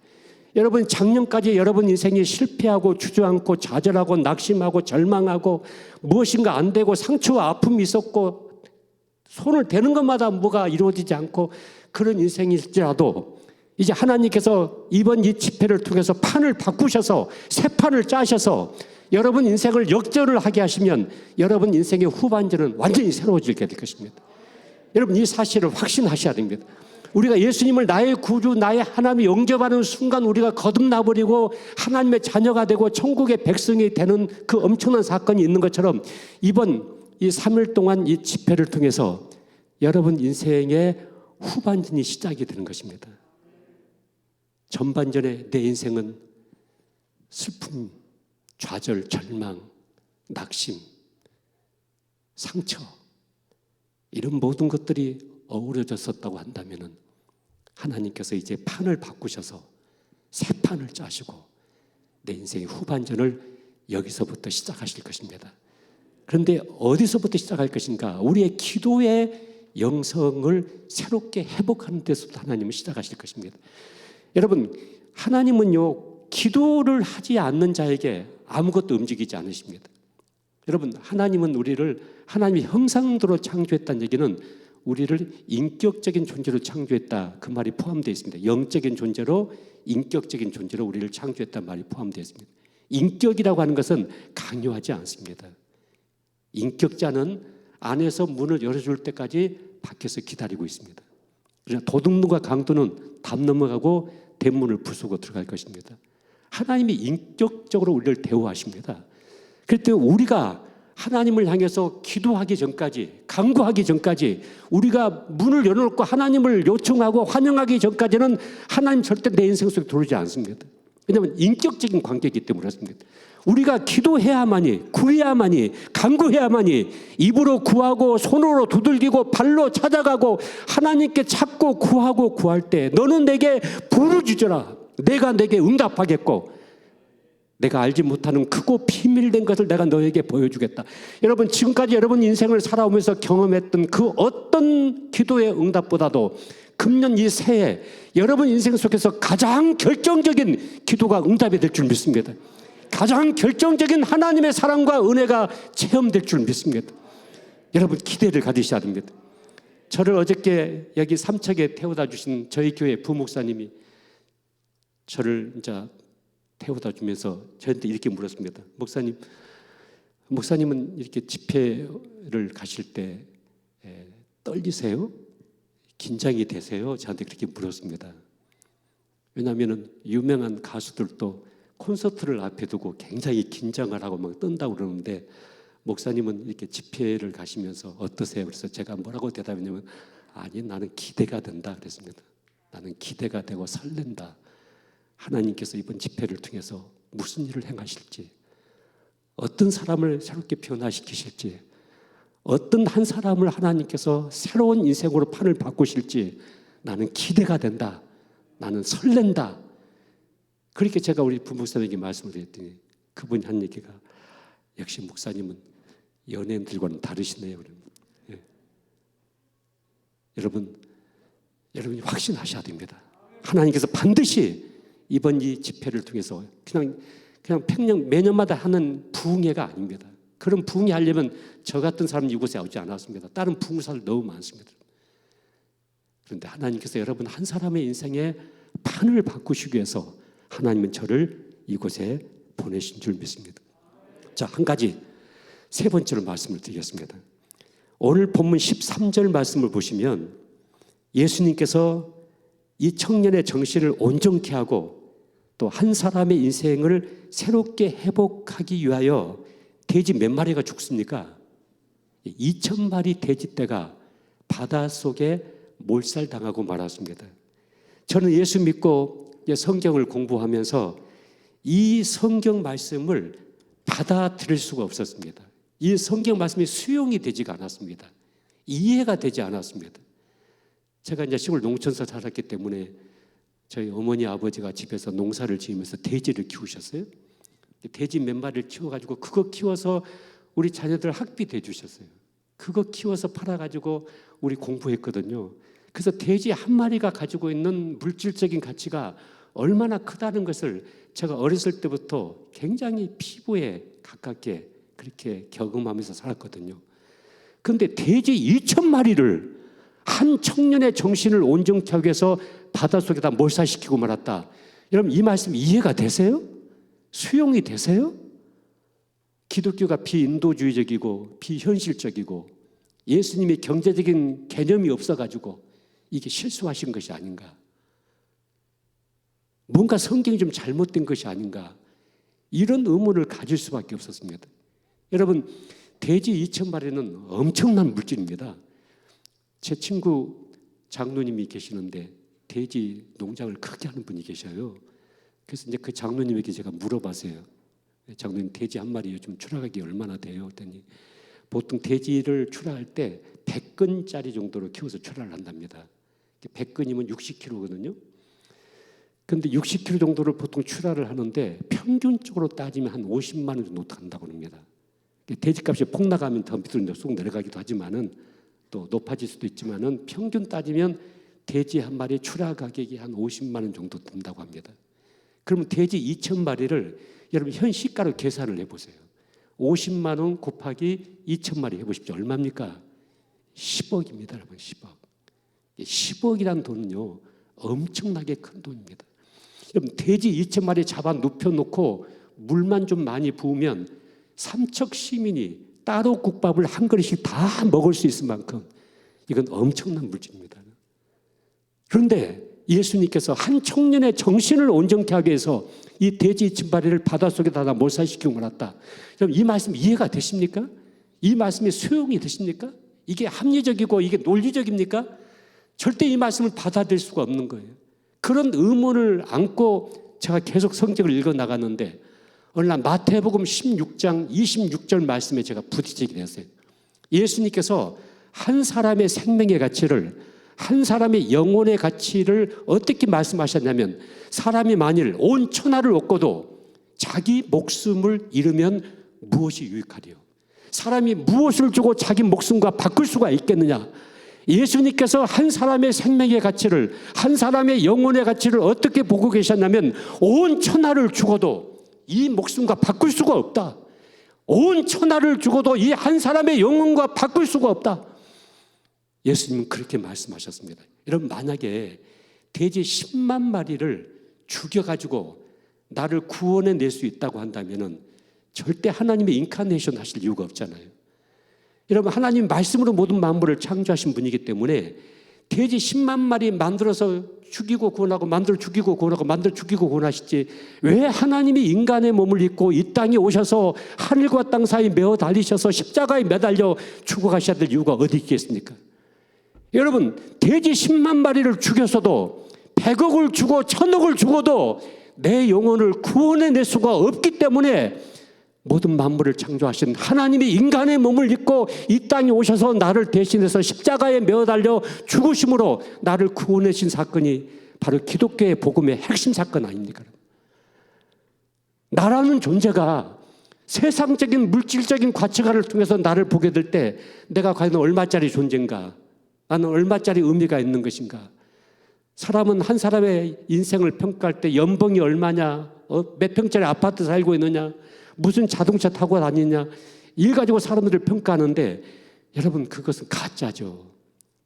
여러분 작년까지 여러분 인생이 실패하고 주저앉고 좌절하고 낙심하고 절망하고 무엇인가 안 되고 상처와 아픔이 있었고 손을 대는 것마다 뭐가 이루어지지 않고 그런 인생일지라도 이제 하나님께서 이번 이 집회를 통해서 판을 바꾸셔서 새 판을 짜셔서 여러분 인생을 역전을 하게 하시면 여러분 인생의 후반전은 완전히 새로워지게 될 것입니다. 여러분 이 사실을 확신하셔야 됩니다. 우리가 예수님을 나의 구주, 나의 하나님이 영접하는 순간 우리가 거듭나버리고 하나님의 자녀가 되고 천국의 백성이 되는 그 엄청난 사건이 있는 것처럼 이번 이 3일 동안 이 집회를 통해서 여러분 인생의 후반전이 시작이 되는 것입니다. 전반전에 내 인생은 슬픔, 좌절, 절망, 낙심, 상처 이런 모든 것들이 어우러졌었다고 한다면 하나님께서 이제 판을 바꾸셔서 새 판을 짜시고 내 인생의 후반전을 여기서부터 시작하실 것입니다. 그런데 어디서부터 시작할 것인가? 우리의 기도의 영성을 새롭게 회복하는 데서부터 하나님은 시작하실 것입니다. 여러분 하나님은요 기도를 하지 않는 자에게 아무것도 움직이지 않으십니다. 여러분 하나님은 우리를 하나님의 형상대로 창조했다는 얘기는 우리를 인격적인 존재로 창조했다 그 말이 포함되어 있습니다. 영적인 존재로 인격적인 존재로 우리를 창조했다는 말이 포함되어 있습니다. 인격이라고 하는 것은 강요하지 않습니다. 인격자는 안에서 문을 열어줄 때까지 밖에서 기다리고 있습니다. 그러나 도둑놈과 강도는 담 넘어가고 대문을 부수고 들어갈 것입니다. 하나님이 인격적으로 우리를 대우하십니다. 그럴 때 우리가 하나님을 향해서 기도하기 전까지 간구하기 전까지 우리가 문을 열어놓고 하나님을 요청하고 환영하기 전까지는 하나님 절대 내 인생 속에 들어오지 않습니다. 왜냐하면 인격적인 관계이기 때문에 그렇습니다. 우리가 기도해야만이 구해야만이 간구해야만이 입으로 구하고 손으로 두들기고 발로 찾아가고 하나님께 찾고 구하고 구할 때 너는 내게 부르짖어라 내가 내게 응답하겠고 내가 알지 못하는 크고 비밀된 것을 내가 너에게 보여주겠다. 여러분 지금까지 여러분 인생을 살아오면서 경험했던 그 어떤 기도의 응답보다도 금년 이 새해 여러분 인생 속에서 가장 결정적인 기도가 응답이 될 줄 믿습니다. 가장 결정적인 하나님의 사랑과 은혜가 체험될 줄 믿습니다. 여러분 기대를 가지셔야 됩니다. 저를 어저께 여기 삼척에 태워다 주신 저희 교회 부목사님이 저를 이제 태워다 주면서 저한테 이렇게 물었습니다. 목사님은 이렇게 집회를 가실 때 떨리세요? 긴장이 되세요? 저한테 그렇게 물었습니다. 왜냐하면 유명한 가수들도 콘서트를 앞에 두고 굉장히 긴장을 하고 막 떤다고 그러는데 목사님은 이렇게 집회를 가시면서 어떠세요? 그래서 제가 뭐라고 대답했냐면 아니 나는 기대가 된다 그랬습니다. 나는 기대가 되고 설렌다. 하나님께서 이번 집회를 통해서 무슨 일을 행하실지, 어떤 사람을 새롭게 변화시키실지, 어떤 한 사람을 하나님께서 새로운 인생으로 판을 바꾸실지 나는 기대가 된다. 나는 설렌다. 그렇게 제가 우리 부목사님에게 말씀을 드렸더니 그분이 한 얘기가 역시 목사님은 연예인들과는 다르시네요. 예. 여러분이 확신하셔야 됩니다. 하나님께서 반드시 이번 이 집회를 통해서 그냥 평년 매년마다 하는 부흥회가 아닙니다. 그런 부흥회 하려면 저 같은 사람 이곳에 오지 않았습니다. 다른 부흥사들 너무 많습니다. 그런데 하나님께서 여러분 한 사람의 인생의 판을 바꾸시기 위해서 하나님은 저를 이곳에 보내신 줄 믿습니다. 자, 한 가지 세 번째로 말씀을 드리겠습니다. 오늘 본문 13절 말씀을 보시면 예수님께서 이 청년의 정신을 온전케 하고 또 한 사람의 인생을 새롭게 회복하기 위하여 돼지 몇 마리가 죽습니까? 2,000마리 돼지떼가 바닷속에 몰살당하고 말았습니다. 저는 예수 믿고 성경을 공부하면서 이 성경 말씀을 받아들일 수가 없었습니다. 이 성경 말씀이 수용이 되지가 않았습니다. 이해가 되지 않았습니다. 제가 이제 시골 농촌에서 살았기 때문에 저희 어머니 아버지가 집에서 농사를 지으면서 돼지를 키우셨어요. 돼지 몇 마리를 키워가지고 그거 키워서 우리 자녀들 학비 대주셨어요. 그거 키워서 팔아가지고 우리 공부했거든요. 그래서 돼지 한 마리가 가지고 있는 물질적인 가치가 얼마나 크다는 것을 제가 어렸을 때부터 굉장히 피부에 가깝게 그렇게 경험하면서 살았거든요. 그런데 돼지 2,000마리를 한 청년의 정신을 온전케 하기 위해서 바닷속에다 몰살시키고 말았다. 여러분 이 말씀 이해가 되세요? 수용이 되세요? 기독교가 비인도주의적이고 비현실적이고 예수님의 경제적인 개념이 없어가지고 이게 실수하신 것이 아닌가? 뭔가 성경이 좀 잘못된 것이 아닌가? 이런 의문을 가질 수밖에 없었습니다. 여러분 돼지 2,000마리는 엄청난 물질입니다. 제 친구 장로님이 계시는데 돼지 농장을 크게 하는 분이 계셔요. 그래서 이제 그 장로님에게 제가 물어봤어요. 장로님 돼지 한 마리 요즘 출하가격이 얼마나 돼요? 그랬더니 보통 돼지를 출하할 때 100근짜리 정도로 키워서 출하를 한답니다. 100근이면 60kg거든요. 그런데 60kg 정도를 보통 출하를 하는데 평균적으로 따지면 한 50만 원 정도 한다고 합니다. 돼지값이 폭락하면 더 밑으로 쏙 내려가기도 하지만은 또 높아질 수도 있지만은 평균 따지면 돼지 한 마리 출하 가격이 한 50만 원 정도 든다고 합니다. 그러면 돼지 2,000마리를 여러분 현 시가로 계산을 해보세요. 50만 원 곱하기 2,000마리 해보십시오. 얼마입니까? 10억입니다. 여러분 10억. 10억이란 돈은요 엄청나게 큰 돈입니다. 여러분 돼지 2,000마리 잡아 눕혀놓고 물만 좀 많이 부으면 삼척 시민이 따로 국밥을 한 그릇씩 다 먹을 수 있을 만큼 이건 엄청난 물질입니다. 그런데 예수님께서 한 청년의 정신을 온전케 하기 위해서 이 돼지 2,000마리를 바닷속에다 몰살시키고 말았다. 여러분 이 말씀 이해가 되십니까? 이 말씀이 수용이 되십니까? 이게 합리적이고 이게 논리적입니까? 절대 이 말씀을 받아들일 수가 없는 거예요. 그런 의문을 안고 제가 계속 성경을 읽어나갔는데 어느 날 마태복음 16장 26절 말씀에 제가 부딪히게 됐어요. 예수님께서 한 사람의 생명의 가치를, 한 사람의 영혼의 가치를 어떻게 말씀하셨냐면 사람이 만일 온 천하를 얻고도 자기 목숨을 잃으면 무엇이 유익하리요? 사람이 무엇을 주고 자기 목숨과 바꿀 수가 있겠느냐? 예수님께서 한 사람의 생명의 가치를, 한 사람의 영혼의 가치를 어떻게 보고 계셨냐면 온 천하를 죽어도 이 목숨과 바꿀 수가 없다. 온 천하를 죽어도 이 한 사람의 영혼과 바꿀 수가 없다. 예수님은 그렇게 말씀하셨습니다. 여러분 만약에 돼지 10만 마리를 죽여가지고 나를 구원해낼 수 있다고 한다면 절대 하나님의 인카네이션 하실 이유가 없잖아요. 여러분, 하나님 말씀으로 모든 만물을 창조하신 분이기 때문에 돼지 10만 마리 만들어서 죽이고 구원하고 만들어 죽이고 구원하고 만들어 죽이고 구원하시지, 왜 하나님이 인간의 몸을 입고 이 땅에 오셔서 하늘과 땅 사이 메어 달리셔서 십자가에 매달려 죽어가셔야 될 이유가 어디 있겠습니까? 여러분, 돼지 10만 마리를 죽였어도 100억을 주고 1000억을 주고도 내 영혼을 구원해낼 수가 없기 때문에 모든 만물을 창조하신 하나님이 인간의 몸을 입고 이 땅에 오셔서 나를 대신해서 십자가에 메어 달려 죽으심으로 나를 구원해신 사건이 바로 기독교의 복음의 핵심 사건 아닙니까? 나라는 존재가 세상적인 물질적인 가치관을 통해서 나를 보게 될 때 내가 과연 얼마짜리 존재인가? 나는 얼마짜리 의미가 있는 것인가? 사람은 한 사람의 인생을 평가할 때 연봉이 얼마냐, 몇 평짜리 아파트 살고 있느냐, 무슨 자동차 타고 다니냐, 일 가지고 사람들을 평가하는데 여러분, 그것은 가짜죠.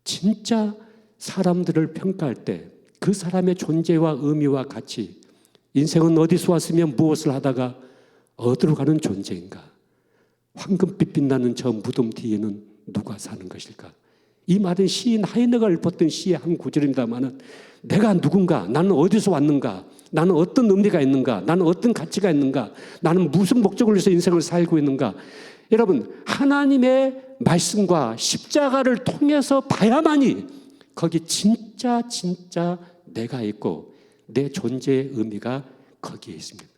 진짜 사람들을 평가할 때 그 사람의 존재와 의미와 가치, 인생은 어디서 왔으면 무엇을 하다가 어디로 가는 존재인가? 황금빛 빛나는 저 무덤 뒤에는 누가 사는 것일까? 이 말은 시인 하이네가 읊었던 시의 한 구절입니다만은, 내가 누군가, 나는 어디서 왔는가, 나는 어떤 의미가 있는가, 나는 어떤 가치가 있는가, 나는 무슨 목적을 위해서 인생을 살고 있는가. 여러분, 하나님의 말씀과 십자가를 통해서 봐야만이 거기 진짜 내가 있고 내 존재의 의미가 거기에 있습니다.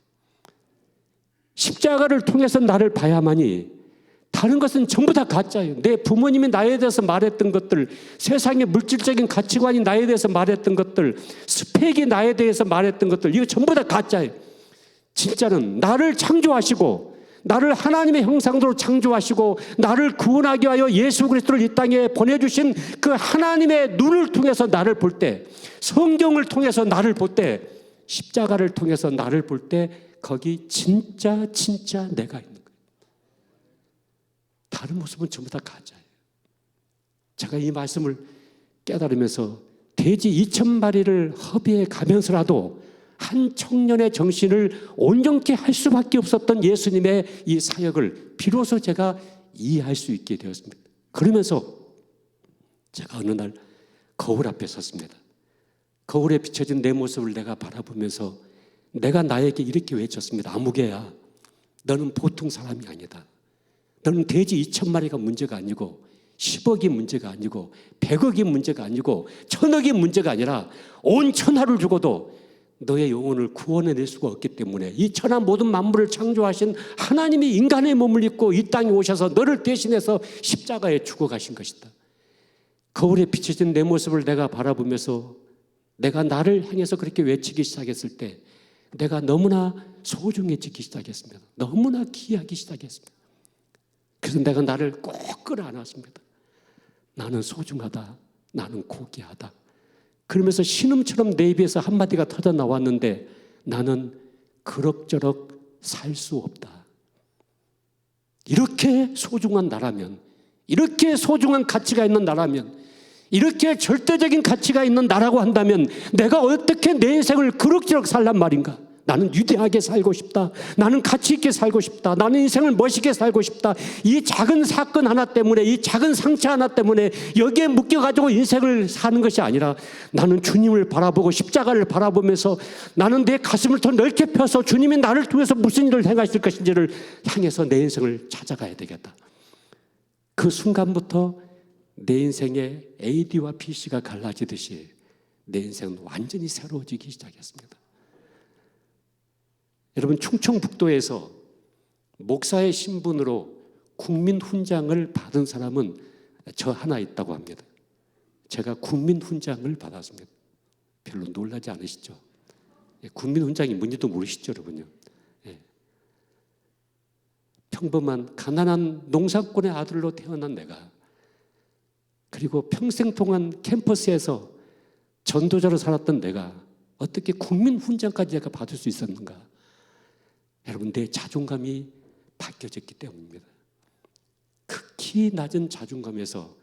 십자가를 통해서 나를 봐야만이, 다른 것은 전부 다 가짜예요. 내 부모님이 나에 대해서 말했던 것들, 세상의 물질적인 가치관이 나에 대해서 말했던 것들, 스펙이 나에 대해서 말했던 것들, 이거 전부 다 가짜예요. 진짜는 나를 창조하시고 나를 하나님의 형상대로 창조하시고 나를 구원하기 위하여 예수 그리스도를 이 땅에 보내주신 그 하나님의 눈을 통해서 나를 볼 때, 성경을 통해서 나를 볼 때, 십자가를 통해서 나를 볼 때 거기 진짜 내가 있는 거예요. 다른 모습은 전부 다 가짜예요. 제가 이 말씀을 깨달으면서 돼지 2000마리를 허비해 가면서라도 한 청년의 정신을 온전케 할 수밖에 없었던 예수님의 이 사역을 비로소 제가 이해할 수 있게 되었습니다. 그러면서 제가 어느 날 거울 앞에 섰습니다. 거울에 비춰진 내 모습을 내가 바라보면서 내가 나에게 이렇게 외쳤습니다. 아무개야, 너는 보통 사람이 아니다. 너는 돼지 2000마리가 문제가 아니고 10억이 문제가 아니고 100억이 문제가 아니고 1000억이 문제가 아니라 온 천하를 주고도 너의 영혼을 구원해낼 수가 없기 때문에 이 천하 모든 만물을 창조하신 하나님이 인간의 몸을 입고 이 땅에 오셔서 너를 대신해서 십자가에 죽어가신 것이다. 거울에 비춰진 내 모습을 내가 바라보면서 내가 나를 향해서 그렇게 외치기 시작했을 때 내가 너무나 소중해지기 시작했습니다. 너무나 귀하기 시작했습니다. 그래서 내가 나를 꼭 끌어안았습니다. 나는 소중하다. 나는 고귀하다. 그러면서 신음처럼 내 입에서 한마디가 터져 나왔는데, 나는 그럭저럭 살 수 없다. 이렇게 소중한 나라면, 이렇게 소중한 가치가 있는 나라면, 이렇게 절대적인 가치가 있는 나라고 한다면 내가 어떻게 내 인생을 그럭저럭 살란 말인가? 나는 위대하게 살고 싶다. 나는 가치 있게 살고 싶다. 나는 인생을 멋있게 살고 싶다. 이 작은 사건 하나 때문에, 이 작은 상처 하나 때문에 여기에 묶여가지고 인생을 사는 것이 아니라 나는 주님을 바라보고 십자가를 바라보면서 나는 내 가슴을 더 넓게 펴서 주님이 나를 통해서 무슨 일을 행하실 것인지를 향해서 내 인생을 찾아가야 되겠다. 그 순간부터 내 인생의 AD와 BC가 갈라지듯이 내 인생은 완전히 새로워지기 시작했습니다. 여러분, 충청북도에서 목사의 신분으로 국민훈장을 받은 사람은 저 하나 있다고 합니다. 제가 국민훈장을 받았습니다. 별로 놀라지 않으시죠? 국민훈장이 뭔지도 모르시죠, 여러분요? 평범한 가난한 농사꾼의 아들로 태어난 내가, 그리고 평생 동안 캠퍼스에서 전도자로 살았던 내가 어떻게 국민훈장까지 제가 받을 수 있었는가? 여러분, 내 자존감이 바뀌어졌기 때문입니다. 극히 낮은 자존감에서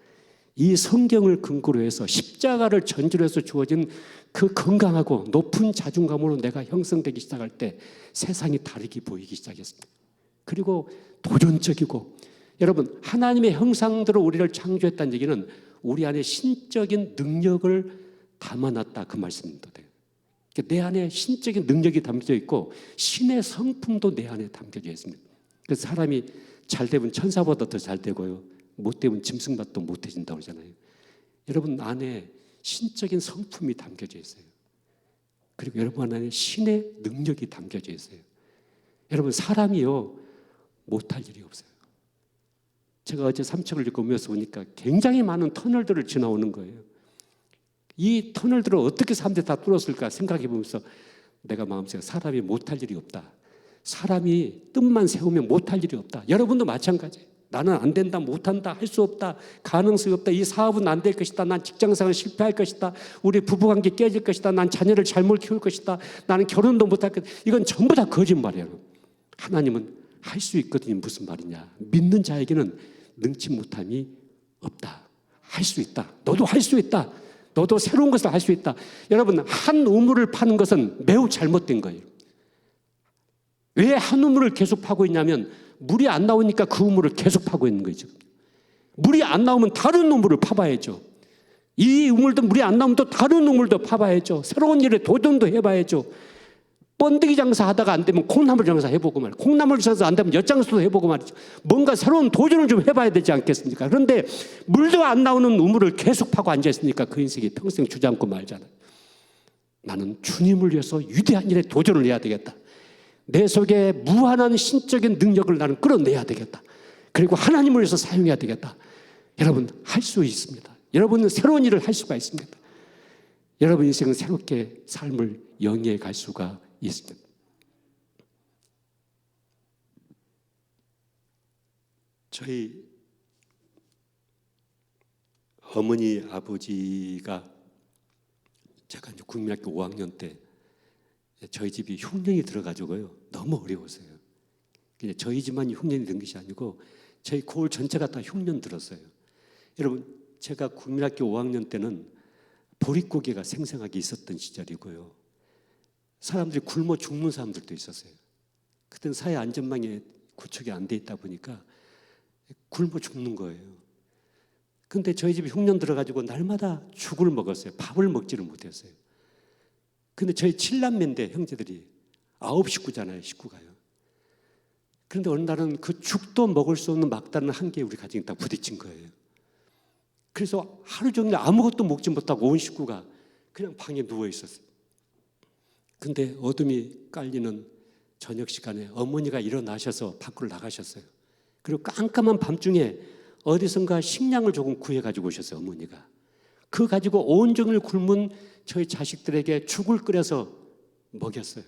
이 성경을 근거로 해서 십자가를 전제로 해서 주어진 그 건강하고 높은 자존감으로 내가 형성되기 시작할 때 세상이 다르게 보이기 시작했습니다. 그리고 도전적이고, 여러분, 하나님의 형상대로 우리를 창조했다는 얘기는 우리 안에 신적인 능력을 담아놨다, 그 말씀입니다. 내 안에 신적인 능력이 담겨져 있고 신의 성품도 내 안에 담겨져 있습니다. 그래서 사람이 잘 되면 천사보다 더 잘 되고요, 못 되면 짐승보다 못해진다고 하잖아요. 여러분 안에 신적인 성품이 담겨져 있어요. 그리고 여러분 안에 신의 능력이 담겨져 있어요. 여러분, 사람이요 못할 일이 없어요. 제가 어제 삼척을 읽고 오면서 보니까 굉장히 많은 터널들을 지나오는 거예요. 이 터널들을 어떻게 사람들이 다 뚫었을까 생각해 보면서 내가 마음속에 사람이 못할 일이 없다, 사람이 뜻만 세우면 못할 일이 없다. 여러분도 마찬가지예요. 나는 안 된다, 못한다, 할 수 없다, 가능성이 없다, 이 사업은 안 될 것이다, 난 직장생활 실패할 것이다, 우리 부부관계 깨질 것이다, 난 자녀를 잘못 키울 것이다, 나는 결혼도 못할 것이다. 이건 전부 다 거짓말이에요. 하나님은 할 수 있거든요. 무슨 말이냐, 믿는 자에게는 능치 못함이 없다. 할 수 있다. 너도 할 수 있다. 너도 새로운 것을 할 수 있다. 여러분, 한 우물을 파는 것은 매우 잘못된 거예요. 왜 한 우물을 계속 파고 있냐면 물이 안 나오니까 그 우물을 계속 파고 있는 거죠. 물이 안 나오면 다른 우물을 파봐야죠. 이 우물도 물이 안 나오면 또 다른 우물도 파봐야죠. 새로운 일에 도전도 해봐야죠. 번데기 장사 하다가 안 되면 콩나물 장사 해보고 말이죠. 콩나물 장사 안 되면 엿장사도 해보고 말이죠. 뭔가 새로운 도전을 좀 해봐야 되지 않겠습니까? 그런데 물도 안 나오는 우물을 계속 파고 앉아있으니까 그 인생이 평생 주저앉고 말잖아요. 나는 주님을 위해서 위대한 일에 도전을 해야 되겠다. 내 속에 무한한 신적인 능력을 나는 끌어내야 되겠다. 그리고 하나님을 위해서 사용해야 되겠다. 여러분, 할 수 있습니다. 여러분은 새로운 일을 할 수가 있습니다. 여러분 인생은 새롭게 삶을 영위해 갈 수가 있습니다. 저희 어머니 아버지가 제가 이제 국민학교 5학년 때 저희 집이 흉년이 들어가지고요 너무 어려웠어요. 그냥 저희 집만 흉년이 든 것이 아니고 저희 고을 전체가 다 흉년 들었어요. 여러분, 제가 국민학교 5학년 때는 보릿고개가 생생하게 있었던 시절이고요, 사람들이 굶어 죽는 사람들도 있었어요. 그때는 사회 안전망이 구축이 안 돼 있다 보니까 굶어 죽는 거예요. 근데 저희 집이 흉년 들어가지고 날마다 죽을 먹었어요. 밥을 먹지를 못했어요. 근데 저희 7남매인데 형제들이 9식구잖아요, 식구가요. 그런데 어느 날은 그 죽도 먹을 수 없는 막다른 한계에 우리 가정이 딱 부딪힌 거예요. 그래서 하루 종일 아무것도 먹지 못하고 온 식구가 그냥 방에 누워 있었어요. 근데 어둠이 깔리는 저녁 시간에 어머니가 일어나셔서 밖으로 나가셨어요. 그리고 깜깜한 밤중에 어디선가 식량을 조금 구해가지고 오셨어요, 어머니가. 그 가지고 온종일 굶은 저희 자식들에게 죽을 끓여서 먹였어요.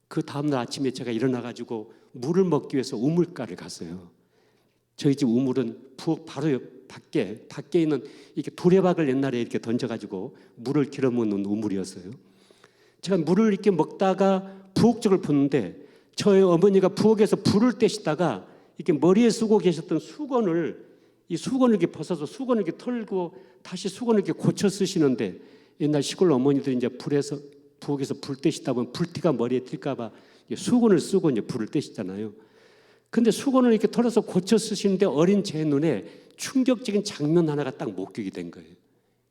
그 다음날 아침에 제가 일어나가지고 물을 먹기 위해서 우물가를 갔어요. 저희 집 우물은 부엌 바로 밖에 있는 이렇게 두레박을 옛날에 이렇게 던져가지고 물을 길어 먹는 우물이었어요. 제가 물을 이렇게 먹다가 부엌 쪽을 보는데 저희 어머니가 부엌에서 불을 떼시다가 이렇게 머리에 쓰고 계셨던 수건을 이렇게 벗어서 수건을 이렇게 털고 다시 수건을 이렇게 고쳐 쓰시는데, 옛날 시골 어머니들이 이제 부엌에서 불 떼시다 보면 불티가 머리에 튈까봐 수건을 쓰고 이제 불을 떼시잖아요. 근데 수건을 이렇게 털어서 고쳐 쓰시는데 어린 제 눈에 충격적인 장면 하나가 딱 목격이 된 거예요.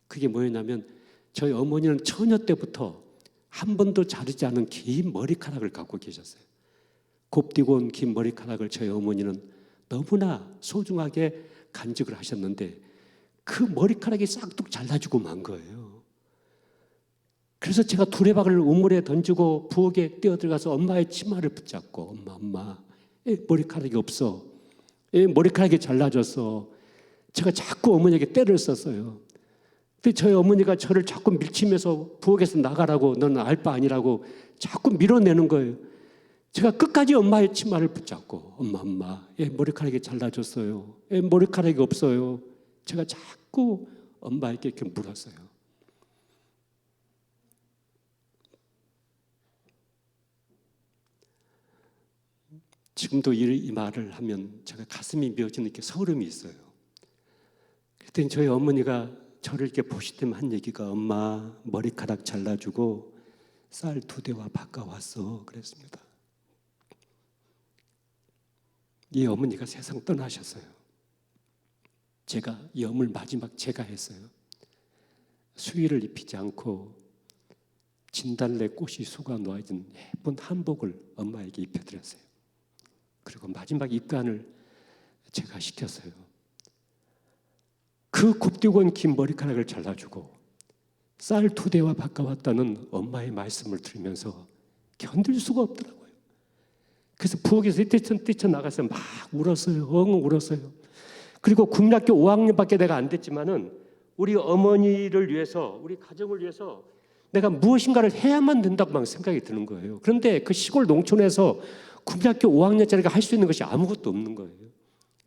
그게 뭐였냐면 저희 어머니는 처녀 때부터 한 번도 자르지 않은 긴 머리카락을 갖고 계셨어요. 곱디고 온 긴 머리카락을 저희 어머니는 너무나 소중하게 간직을 하셨는데 그 머리카락이 싹둑 잘라지고 만 거예요. 그래서 제가 두레박을 우물에 던지고 부엌에 뛰어들어가서 엄마의 치마를 붙잡고 엄마 머리카락이 없어. 머리카락이 잘라졌어. 제가 자꾸 어머니에게 때를 썼어요. 근데 저희 어머니가 저를 자꾸 밀치면서 부엌에서 나가라고, 너는 알 바 아니라고 자꾸 밀어내는 거예요. 제가 끝까지 엄마의 치마를 붙잡고 엄마 머리카락이 잘라졌어요. 머리카락이 없어요. 제가 자꾸 엄마에게 이렇게 물었어요. 지금도 이 말을 하면 제가 가슴이 미어지는 이렇게 서름이 있어요. 그때 저희 어머니가 저를 이렇게 보실 때만 한 얘기가 엄마 머리카락 잘라주고 쌀 2대와 바꿔왔어 그랬습니다. 이 어머니가 세상 떠나셨어요. 제가 이 엄을 마지막 제가 했어요. 수의를 입히지 않고 진달래 꽃이 쏟아 놓아진 예쁜 한복을 엄마에게 입혀드렸어요. 그리고 마지막 입간을 제가 시켰어요. 그 곱디고 긴 머리카락을 잘라주고 쌀 2대와 바꿔왔다는 엄마의 말씀을 들으면서 견딜 수가 없더라고요. 그래서 부엌에서 뛰쳐나가서 막 울었어요. 엉엉 울었어요. 그리고 국민학교 5학년밖에 내가 안 됐지만은 우리 어머니를 위해서, 우리 가정을 위해서 내가 무엇인가를 해야만 된다고 막 생각이 드는 거예요. 그런데 그 시골 농촌에서 국민학교 5학년짜리가 할 수 있는 것이 아무것도 없는 거예요.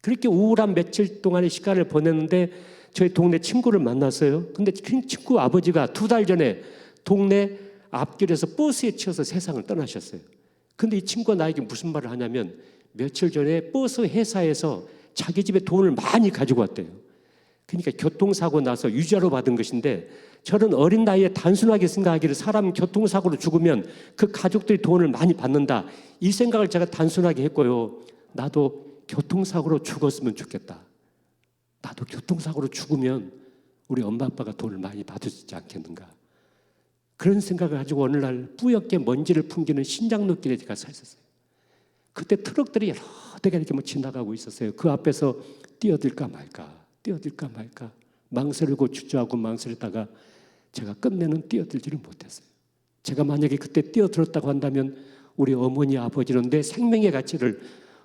그렇게 우울한 며칠 동안의 시간을 보냈는데 저희 동네 친구를 만났어요. 근데 그 친구 아버지가 2달 전에 동네 앞길에서 버스에 치여서 세상을 떠나셨어요. 근데 이 친구가 나에게 무슨 말을 하냐면 며칠 전에 버스 회사에서 자기 집에 돈을 많이 가지고 왔대요. 그러니까 교통사고 나서 유자로 받은 것인데 저는 어린 나이에 단순하게 생각하기를 사람 교통사고로 죽으면 그 가족들이 돈을 많이 받는다. 이 생각을 제가 단순하게 했고요. 나도 교통사고로 죽었으면 좋겠다. 나도 교통사고로 죽으면 우리 엄마 아빠가 돈을 많이 받을 수 있지 않겠는가. 그런 생각을 가지고 어느 날 뿌옇게 먼지를 풍기는 신장로길에 제가 서 있었어요. 그때 트럭들이 여러 대가 이렇게 지나가고 있었어요. 그 앞에서 뛰어들까 말까 망설이고 주저하고 망설이다가 제가 끝내는 뛰어들지를 못했어요. 제가 만약에 그때 뛰어들었다고 한다면 우리 어머니 아버지는 내 생명의 가치를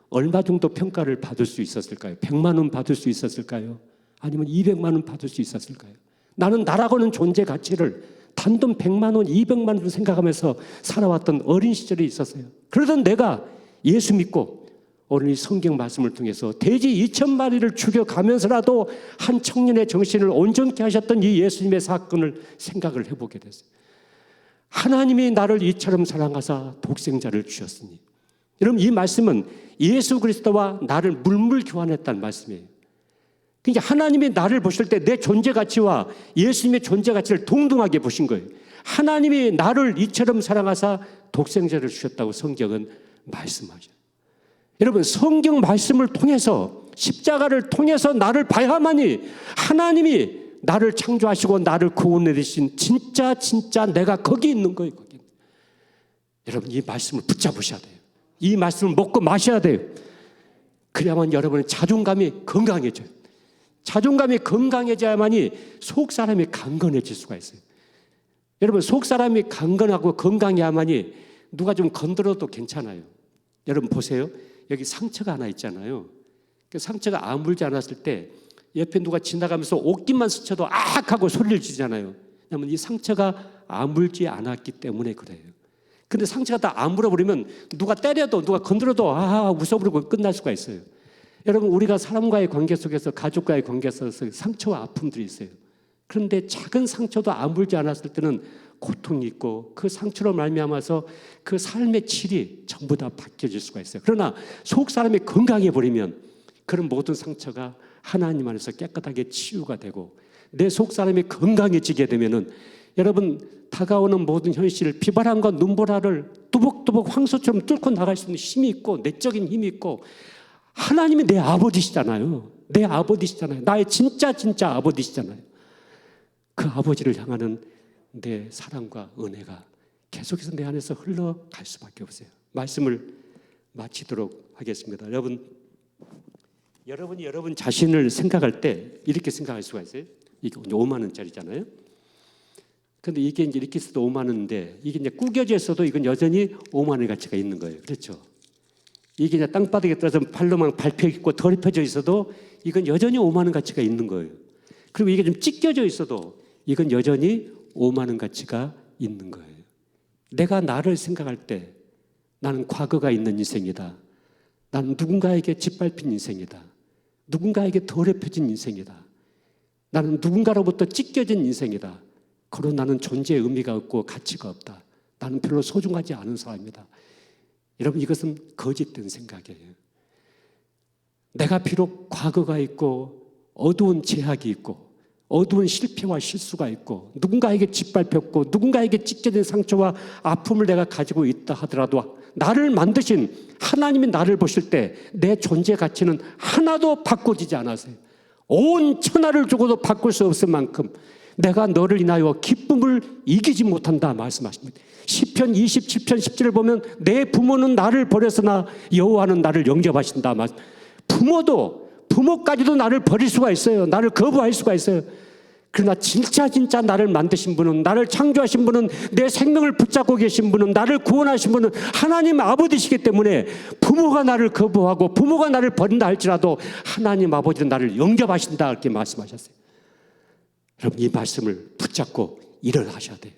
얼마 정도 평가를 받을 수 있었을까요? 100만 원 받을 수 있었을까요? 아니면 200만 원 받을 수 있었을까요? 나는 나라고는 존재 가치를 단돈 100만 원, 200만 원 생각하면서 살아왔던 어린 시절이 있었어요. 그러던 내가 예수 믿고 오늘 이 성경 말씀을 통해서 돼지 2,000마리를 죽여가면서라도 한 청년의 정신을 온전케 하셨던 이 예수님의 사건을 생각을 해보게 됐어요. 하나님이 나를 이처럼 사랑하사 독생자를 주셨으니, 여러분 이 말씀은 예수 그리스도와 나를 물물 교환했다는 말씀이에요. 그러니까 하나님이 나를 보실 때 내 존재 가치와 예수님의 존재 가치를 동등하게 보신 거예요. 하나님이 나를 이처럼 사랑하사 독생자를 주셨다고 성경은 말씀하죠. 여러분 성경 말씀을 통해서 십자가를 통해서 나를 봐야만이 하나님이 나를 창조하시고 나를 구원해 주신 진짜 내가 거기 있는 거예요. 거기. 여러분 이 말씀을 붙잡으셔야 돼요. 이 말씀을 먹고 마셔야 돼요. 그래야만 여러분의 자존감이 건강해져요. 자존감이 건강해져야만이 속 사람이 강건해질 수가 있어요. 여러분 속 사람이 강건하고 건강해야만이 누가 좀 건드려도 괜찮아요. 여러분 보세요. 여기 상처가 하나 있잖아요. 그 상처가 아물지 않았을 때 옆에 누가 지나가면서 옷깃만 스쳐도 악 하고 소리를 지르잖아요. 왜냐하면 이 상처가 아물지 않았기 때문에 그래요. 근데 상처가 다 아물어버리면 누가 때려도 누가 건드려도 웃어버리고 끝날 수가 있어요. 여러분 우리가 사람과의 관계 속에서 가족과의 관계 속에서 상처와 아픔들이 있어요. 그런데 작은 상처도 아물지 않았을 때는 고통이 있고 그 상처로 말미암아서 그 삶의 질이 전부 다 바뀌어질 수가 있어요. 그러나 속 사람이 건강해 버리면 그런 모든 상처가 하나님 안에서 깨끗하게 치유가 되고 내 속 사람이 건강해지게 되면은 여러분 다가오는 모든 현실, 비바람과 눈보라를 뚜벅뚜벅 황소처럼 뚫고 나갈 수 있는 힘이 있고 내적인 힘이 있고 하나님이 내 아버지시잖아요. 내 아버지시잖아요. 나의 진짜 아버지시잖아요. 그 아버지를 향하는 내 사랑과 은혜가 계속해서 내 안에서 흘러갈 수밖에 없어요. 말씀을 마치도록 하겠습니다. 여러분이 여러분 자신을 생각할 때 이렇게 생각할 수가 있어요. 이게 5만 원짜리잖아요. 근데 이게 이제 이렇게 써도 5만 원인데 이게 이제 구겨져 있어도 이건 여전히 5만 원의 가치가 있는 거예요. 그렇죠? 이게 이제 땅바닥에 떨어져 발로만 밟혀 있고 더럽혀져 있어도 이건 여전히 5만 원 가치가 있는 거예요. 그리고 이게 좀 찢겨져 있어도 이건 여전히 5만 원 가치가 있는 거예요. 내가 나를 생각할 때 나는 과거가 있는 인생이다. 나는 누군가에게 짓밟힌 인생이다. 누군가에게 더럽혀진 인생이다. 나는 누군가로부터 찢겨진 인생이다. 그로 나는 존재의 의미가 없고 가치가 없다. 나는 별로 소중하지 않은 사람이다. 여러분 이것은 거짓된 생각이에요. 내가 비록 과거가 있고 어두운 제약이 있고 어두운 실패와 실수가 있고 누군가에게 짓밟혔고 누군가에게 찢겨진 상처와 아픔을 내가 가지고 있다 하더라도 나를 만드신 하나님이 나를 보실 때 내 존재 가치는 하나도 바꿔지지 않았어요. 온 천하를 주고도 바꿀 수 없을 만큼 내가 너를 인하여 기쁨을 이기지 못한다 말씀하십니다. 시편 27편 10절을 보면 내 부모는 나를 버렸으나 여호와는 나를 영접하신다. 부모까지도 나를 버릴 수가 있어요. 나를 거부할 수가 있어요. 그러나 진짜 나를 만드신 분은, 나를 창조하신 분은, 내 생명을 붙잡고 계신 분은, 나를 구원하신 분은 하나님 아버지시기 때문에 부모가 나를 거부하고 부모가 나를 버린다 할지라도 하나님 아버지는 나를 영접하신다 이렇게 말씀하셨어요. 여러분 이 말씀을 붙잡고 일어나셔야 돼요.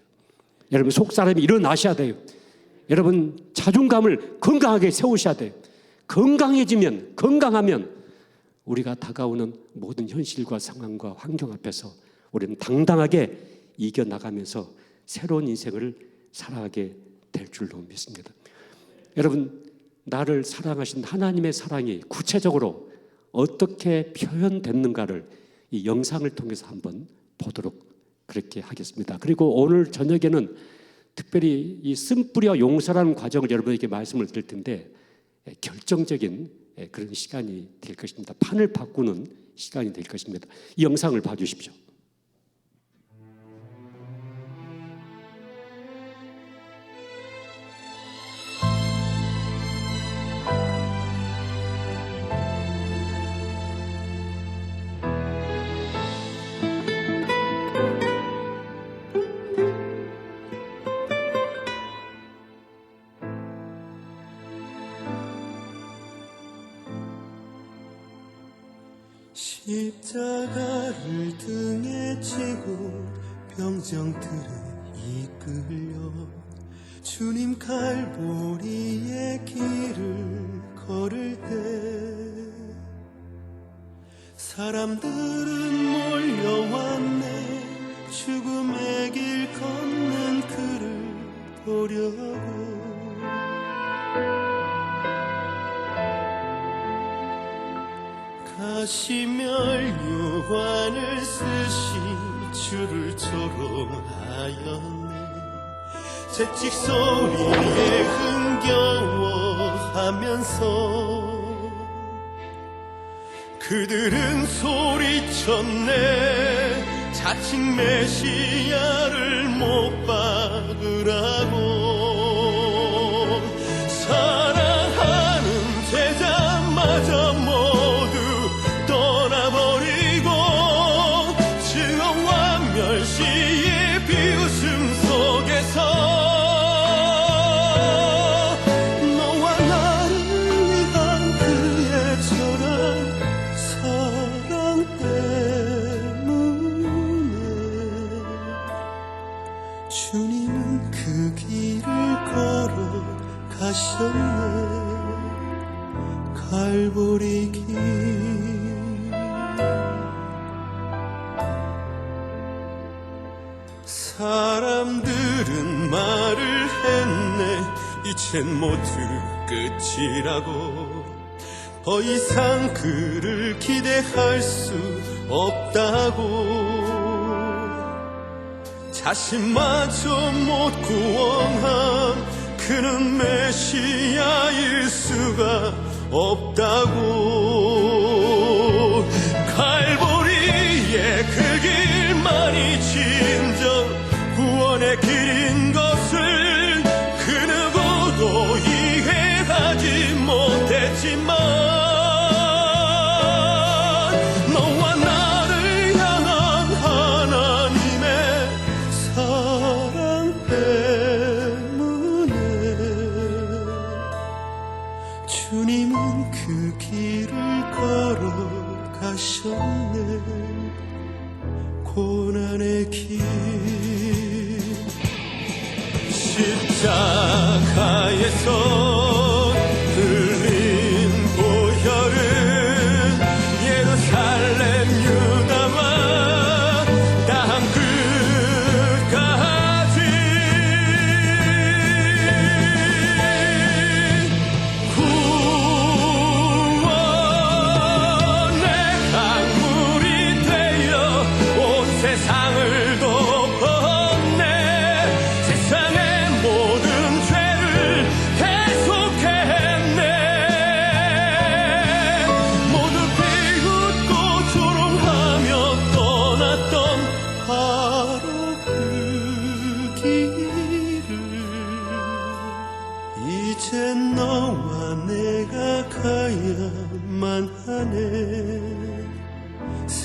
여러분 속사람이 일어나셔야 돼요. 여러분 자존감을 건강하게 세우셔야 돼요. 건강하면 우리가 다가오는 모든 현실과 상황과 환경 앞에서 우리는 당당하게 이겨나가면서 새로운 인생을 살아가게 될 줄로 믿습니다. 여러분 나를 사랑하신 하나님의 사랑이 구체적으로 어떻게 표현됐는가를 이 영상을 통해서 한번 보도록 그렇게 하겠습니다. 그리고 오늘 저녁에는 특별히 이 쓴뿌리와 용서라는 과정을 여러분에게 말씀을 드릴 텐데 결정적인 그런 시간이 될 것입니다. 판을 바꾸는 시간이 될 것입니다. 이 영상을 봐주십시오. 십자가를 등에 지고 병정들을 이끌려 주님 갈보리의 길을 걸을 때 사람들은 몰려왔네. 죽음의 길 걷는 그를 보려고. 가시멸 유환을 쓰신 주를 조롱하였네. 채찍 소리에 흥겨워하면서 그들은 소리쳤네. 자칭 메시아를 못 박으라고. 사랑하는 제자마저 멸시의 비웃음 속에서 너와 나를 위한 그의 절한 사랑 때문에 주님은 그 길을 걸어가셨네. 갈보리 길. 사람들은 말을 했네. 이젠 모두 끝이라고. 더 이상 그를 기대할 수 없다고. 자신마저 못 구원함. 그는 메시아일 수가 없다고. 갈보리의 그 길만이 진정 구원의 길인 것을 그 누구도 이해하지 못했지만 너와 나를 향한 하나님의 사랑 때문에 주님은 그 길을 걸어가셨네. 고난의 길. 십자가에서 흘린 보혈은 예루살렘 유다와 땅 끝까지 구원의 강물이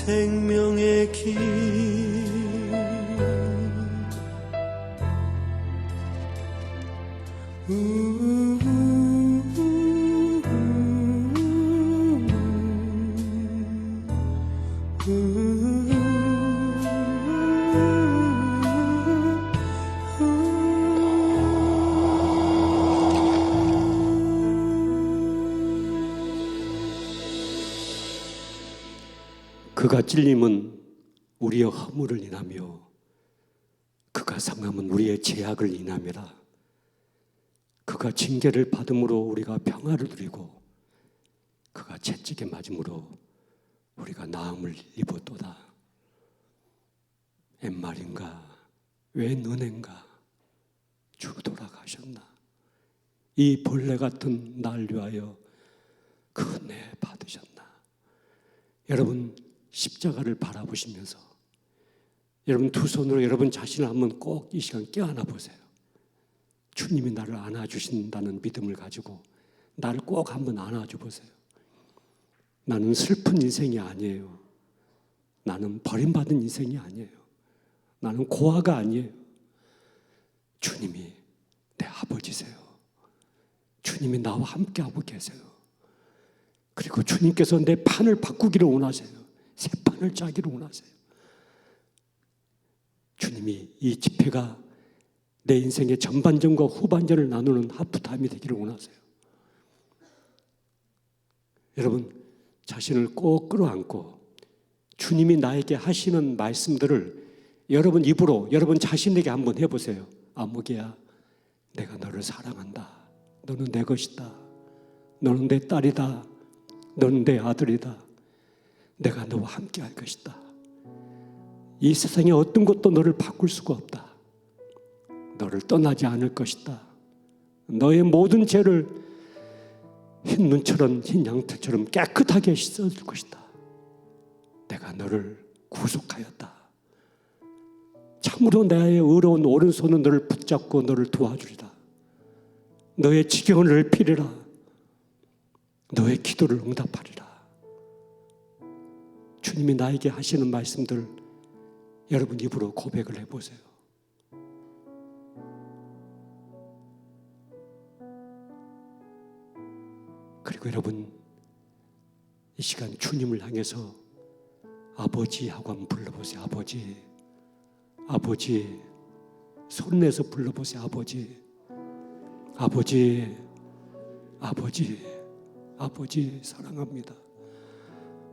생명의 길 그가 찔림은 우리의 허물을 인하며 그가 상함은 우리의 죄악을 인함이라. 그가 징계를 받음으로 우리가 평화를 누리고 그가 채찍에 맞음으로 우리가 나음을 입었도다. 엠말인가 왜 너넨가 주 돌아가셨나. 이 벌레 같은 날 위하여 그 은혜 받으셨나. 여러분 십자가를 바라보시면서 여러분 두 손으로 여러분 자신을 한번 꼭 이 시간 껴안아 보세요. 주님이 나를 안아주신다는 믿음을 가지고 나를 꼭 한번 안아줘 보세요. 나는 슬픈 인생이 아니에요. 나는 버림받은 인생이 아니에요. 나는 고아가 아니에요. 주님이 내 아버지세요. 주님이 나와 함께하고 계세요. 그리고 주님께서 내 판을 바꾸기를 원하세요. 새 판을 짜기를 원하세요. 주님이 이 집회가 내 인생의 전반전과 후반전을 나누는 하프타임이 되기를 원하세요. 여러분 자신을 꼭 끌어안고 주님이 나에게 하시는 말씀들을 여러분 입으로 여러분 자신에게 한번 해보세요. 아무개야, 내가 너를 사랑한다. 너는 내 것이다. 너는 내 딸이다. 너는 내 아들이다. 내가 너와 함께 할 것이다. 이 세상에 어떤 것도 너를 바꿀 수가 없다. 너를 떠나지 않을 것이다. 너의 모든 죄를 흰 눈처럼 흰 양털처럼 깨끗하게 씻어줄 것이다. 내가 너를 구속하였다. 참으로 나의 의로운 오른손은 너를 붙잡고 너를 도와주리라. 너의 지경을 넓히리라. 너의 기도를 응답하리라. 주님이 나에게 하시는 말씀들 여러분 입으로 고백을 해보세요. 그리고 여러분 이 시간 주님을 향해서 아버지 하고 한번 불러보세요. 아버지, 아버지, 손내서 불러보세요. 아버지, 아버지, 아버지, 아버지 사랑합니다.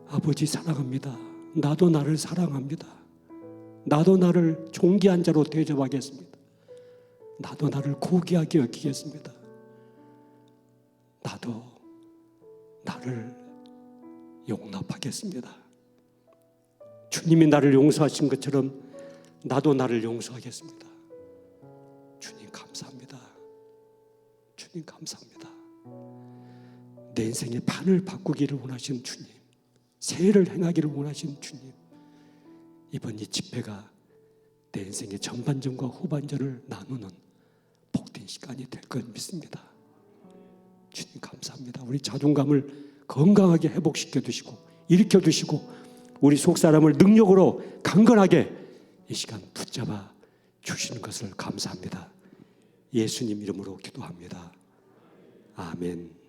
아버지 사랑합니다. 나도 나를 사랑합니다. 나도 나를 존귀한 자로 대접하겠습니다. 나도 나를 고귀하게 여기겠습니다. 나도 나를 용납하겠습니다. 주님이 나를 용서하신 것처럼 나도 나를 용서하겠습니다. 주님 감사합니다. 주님 감사합니다. 내 인생의 판을 바꾸기를 원하시는 주님, 새해를 행하기를 원하시는 주님, 이번 이 집회가 내 인생의 전반전과 후반전을 나누는 복된 시간이 될 것 믿습니다. 주님 감사합니다. 우리 자존감을 건강하게 회복시켜 주시고 일으켜 주시고 우리 속사람을 능력으로 강건하게 이 시간 붙잡아 주시는 것을 감사합니다. 예수님 이름으로 기도합니다. 아멘.